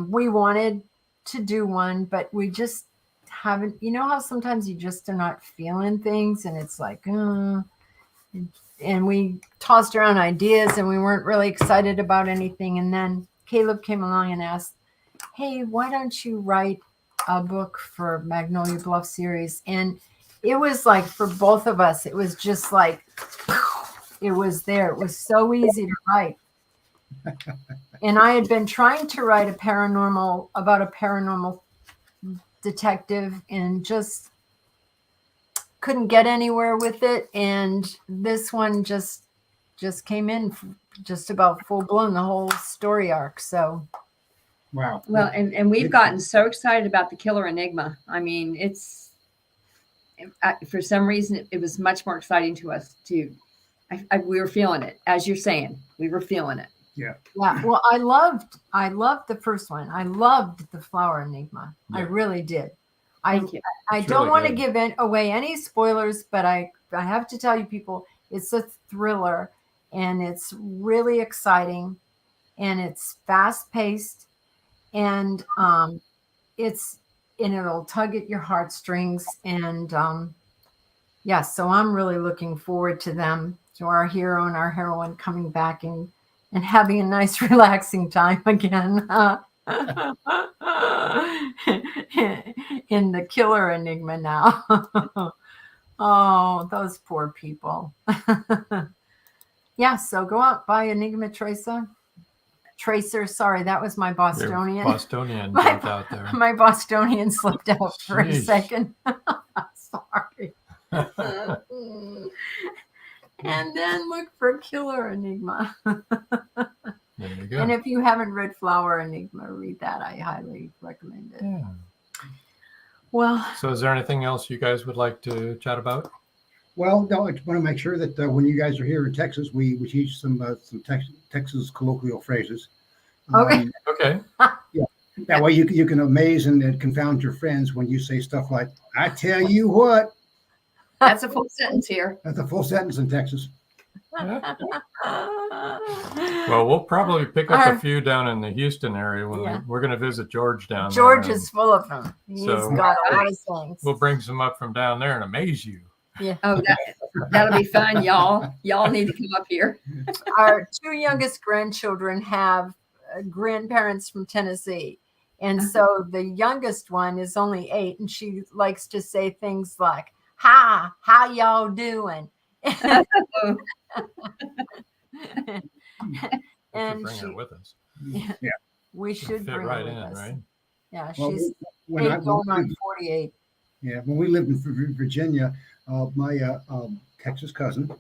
we wanted to do one, but we just haven't. You know how sometimes you just are not feeling things, and it's like, and we tossed around ideas, and we weren't really excited about anything. And then Caleb came along and asked, hey, why don't you write a book for Magnolia Bluff series? And it was like, for both of us, it was just like, it was there. It was so easy to write. And I had been trying to write about a paranormal detective, and just couldn't get anywhere with it. And this one just came in just about full blown, the whole story arc. So Wow. Well, and we've gotten so excited about the Killer Enigma. I mean, for some reason, it was much more exciting to us too. We were feeling it, as you're saying. We were feeling it. Yeah. Yeah. Well, I loved the first one. I loved the Flower Enigma. Yeah. I really did. Thank you. I don't want to give away any spoilers, but I have to tell you, people, it's a thriller, and it's really exciting, and it's fast paced, and it'll tug at your heartstrings. And yeah, so I'm really looking forward to them, to our hero and our heroine coming back and having a nice relaxing time again in the Killer Enigma now. Oh, those poor people. Yeah, so go out, buy Enigma Tracer. Sorry, that was my Bostonian. Your Bostonian jumped out there. My Bostonian slipped out for a second. Sorry. And then look for Killer Enigma. There you go. And if you haven't read Flower Enigma, read that. I highly recommend it. Yeah. Well. So is there anything else you guys would like to chat about? Well, no, I just want to make sure that when you guys are here in Texas, we teach some Texas colloquial phrases. Okay. Okay. Yeah. That way you can amaze and confound your friends when you say stuff like, I tell you what. That's a full sentence here. That's a full sentence in Texas. Well, we'll probably pick up a few down in the Houston area when we're going to visit George down there. George is full of them. He's got a lot of things. We'll bring some up from down there and amaze you. Yeah. Oh, that'll be fun, y'all. Y'all need to come up here. Our 2 youngest grandchildren have grandparents from Tennessee. And so the youngest one is only 8, and she likes to say things like, hi, how y'all doing? And bring her with us. Yeah. We should fit bring right her in, with us. right? Yeah, Well, she's when 8 going on 48. Yeah, when we lived in Virginia, my Texas cousin,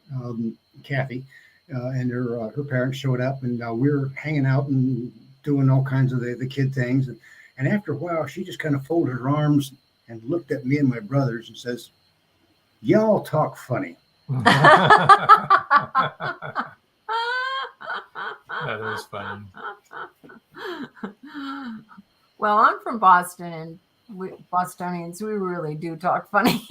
Kathy, and her parents showed up, and we were hanging out and doing all kinds of the kid things. And after a while, she just kind of folded her arms and looked at me and my brothers and says, y'all talk funny. That is funny. Well, I'm from Boston, and Bostonians, we really do talk funny.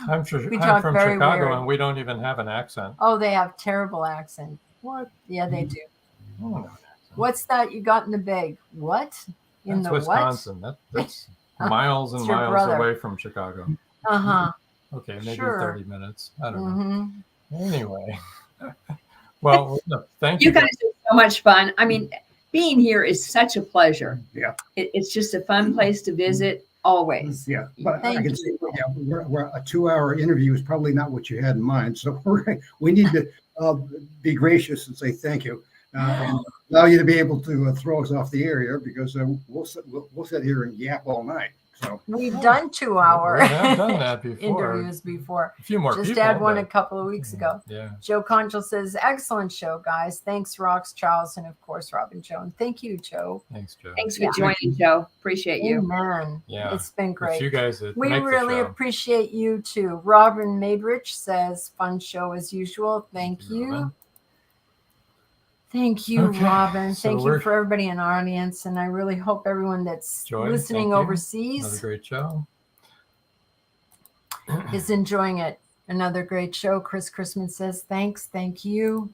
I'm from Chicago, weird. And we don't even have an accent. Oh, they have terrible accent. What? Yeah, they do. Oh, what's that you got in the bag? What? That's Wisconsin. That's miles and miles away from Chicago. Uh-huh. Okay, maybe 30 minutes. I don't know. Anyway. Well, thank you. You guys are so much fun. I mean, being here is such a pleasure. Yeah. It's just a fun place to visit always. Yeah. But I can see we're a 2-hour interview is probably not what you had in mind. So we need to be gracious and say thank you. And allow you to be able to throw us off the air here, because we'll sit here and yap all night. So we've done 2-hour we have done that before. interviews before. A few more Just people, had one a couple of weeks ago. Yeah. Joe Conchel says, excellent show, guys. Thanks, Rox, Charles, and of course, Robin Joan. Thank you, Joe. Thanks, Joe. Thanks for joining, Joe. Appreciate you. Amen. Yeah. It's been great. It's you guys that we make really the show. appreciate you too. Robin Maidrich says, fun show as usual. Thank you. Thank you, Okay, Robin. so Thank you for everybody in our audience. And I really hope everyone that's Joy, listening thank you. overseas Another great show. is enjoying it. Another great show. Chris Chrisman says, thanks. Thank you.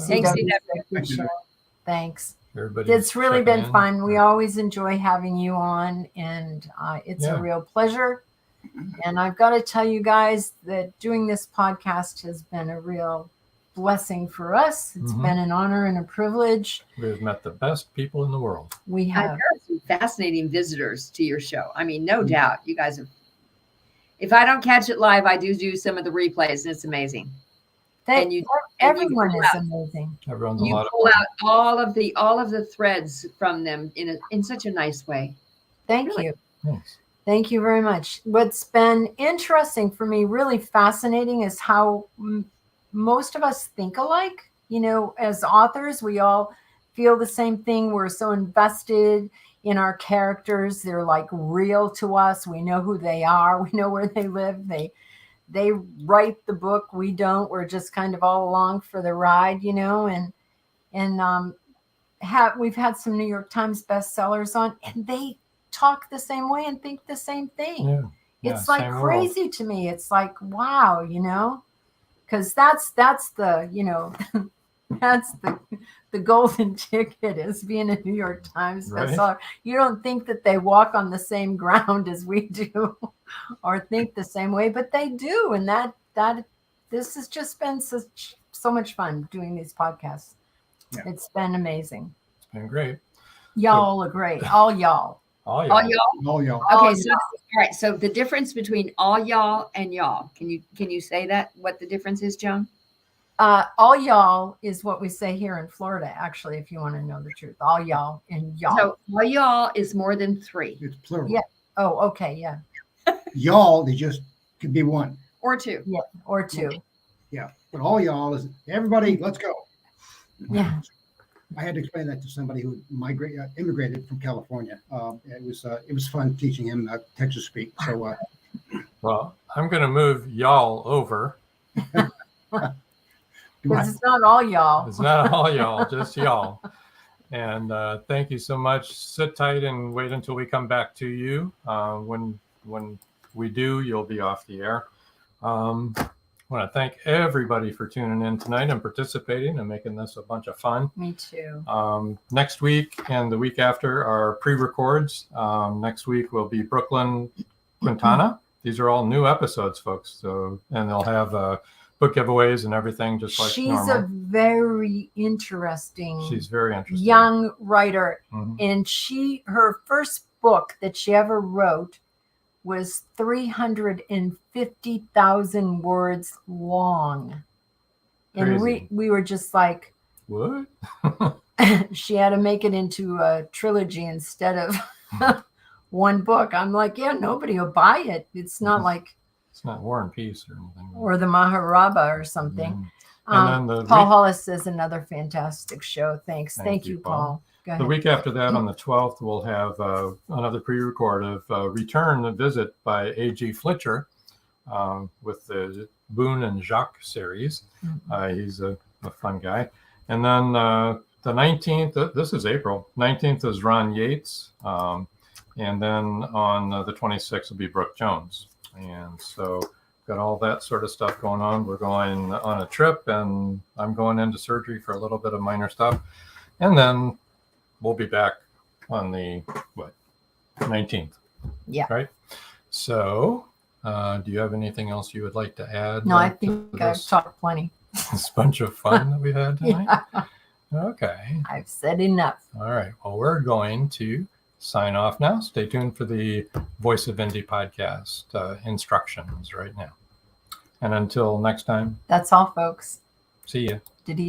Thanks, CW, CW. good show. Thanks. Everybody's It's really checking been in. fun. We always enjoy having you on, and it's Yeah. a real pleasure. And I've got to tell you guys that doing this podcast has been a real blessing for us. It's Mhm. been an honor and a privilege. We've met the best people in the world. We I've have. heard some fascinating visitors to your show. I mean, no doubt you guys have. If I don't catch it live, I do some of the replays, and it's amazing. And you, everyone pull is out- amazing. Everyone's a You lot of pull out all of the threads from them in such a nice way. Thank Really? you. Thanks. Thank you very much. What's been interesting for me, really fascinating, is how most of us think alike. You know, as authors, we all feel the same thing. We're so invested in our characters. They're like real to us. We know who they are. We know where they live. They write the book. We don't. We're just kind of all along for the ride, you know, and we've had some New York Times bestsellers on, and they talk the same way and think the same thing. Yeah. It's Yeah, like same world. crazy to me. It's like, wow, you know, because that's the, you know, that's the golden ticket is being a New York Times Right. bestseller. You don't think that they walk on the same ground as we do or think the same way, but they do. And that this has just been so much fun doing these podcasts. Yeah. It's been amazing. It's been great. Y'all are great. All y'all. All All y'all. y'all. All y'all. All Okay, so y'all. all right. So the difference between all y'all and y'all. Can you say that? What the difference is, Joan? All y'all is what we say here in Florida, actually, if you want to know the truth. All y'all and y'all. So all y'all is more than 3 It's plural. Yeah. Oh, okay. Yeah. Y'all, they just could be one. or 2. Yeah. Or 2. Yeah. But all y'all is everybody, let's go. Yeah. I had to explain that to somebody who immigrated from California. It was fun teaching him Texas speak. So Well, I'm going to move y'all over. Because it's not all y'all. It's not all y'all, just y'all. And thank you so much. Sit tight and wait until we come back to you. When we do, you'll be off the air. I want to thank everybody for tuning in tonight and participating and making this a bunch of fun. Me too. Next week and the week after are pre-records. Next week will be Brooklyn Quintana. These are all new episodes, folks. So, and they'll have book giveaways and everything, just like She's normal. a very interesting She's very interesting. young writer. Mhm. And her first book that she ever wrote was 350,000 words long. And Crazy. we were just like, What? she had to make it into a trilogy instead of one book. I'm like, yeah, nobody will buy it. It's not like, It's not War and Peace or anything. or the Maharaba or something. And then the Paul week- Hollis says another fantastic show. Thanks. Thank Thank you, you, Paul. Paul. Go ahead. The week after that, on the 12th, we'll have another pre-record of Return Visit by A.G. Fletcher with the Boone and Jacques series. He's a fun guy. And then the 19th, this is April, 19th is Ron Yates. And then on the 26th will be Brooke Jones. And so got all that sort of stuff going on. We're going on a trip, and I'm going into surgery for a little bit of minor stuff. And then we'll be back on the 19th. Yeah. Right. So, do you have anything else you would like to add? No, I to think I've this talked plenty. this bunch of fun that we've had tonight? Yeah, Okay. I've said enough. All right. Well, we're going to sign off now. Stay tuned for the Voice of Indie podcast instructions right now. And until next time, That's all, folks. see ya. Did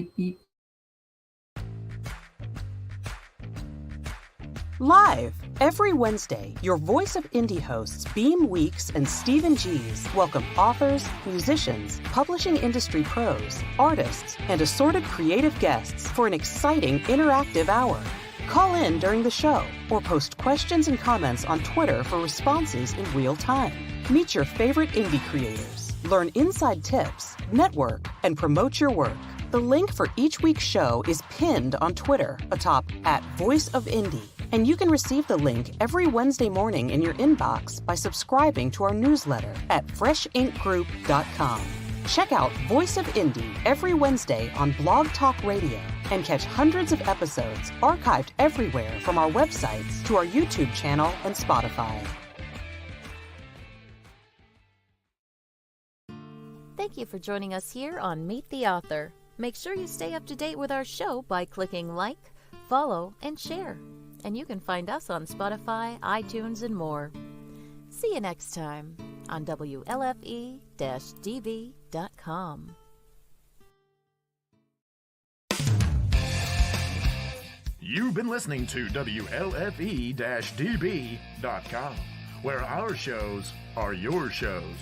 Live every Wednesday, your Voice of Indie hosts Beam Weeks and Stephen Gees welcome authors, musicians, publishing industry pros, artists, and assorted creative guests for an exciting interactive hour. Call in during the show or post questions and comments on Twitter for responses in real time. Meet your favorite indie creators, learn inside tips, network, and promote your work. The link for each week's show is pinned on Twitter atop @VoiceOfIndie, and you can receive the link every Wednesday morning in your inbox by subscribing to our newsletter at freshinkgroup.com. Check out Voice of Indie every Wednesday on Blog Talk Radio and catch hundreds of episodes archived everywhere from our websites to our YouTube channel and Spotify. Thank you for joining us here on Meet the Author. Make sure you stay up to date with our show by clicking like, follow, and share. And you can find us on Spotify, iTunes, and more. See you next time on WLFE-DB.com. You've been listening to WLFE-DB.com, where our shows are your shows.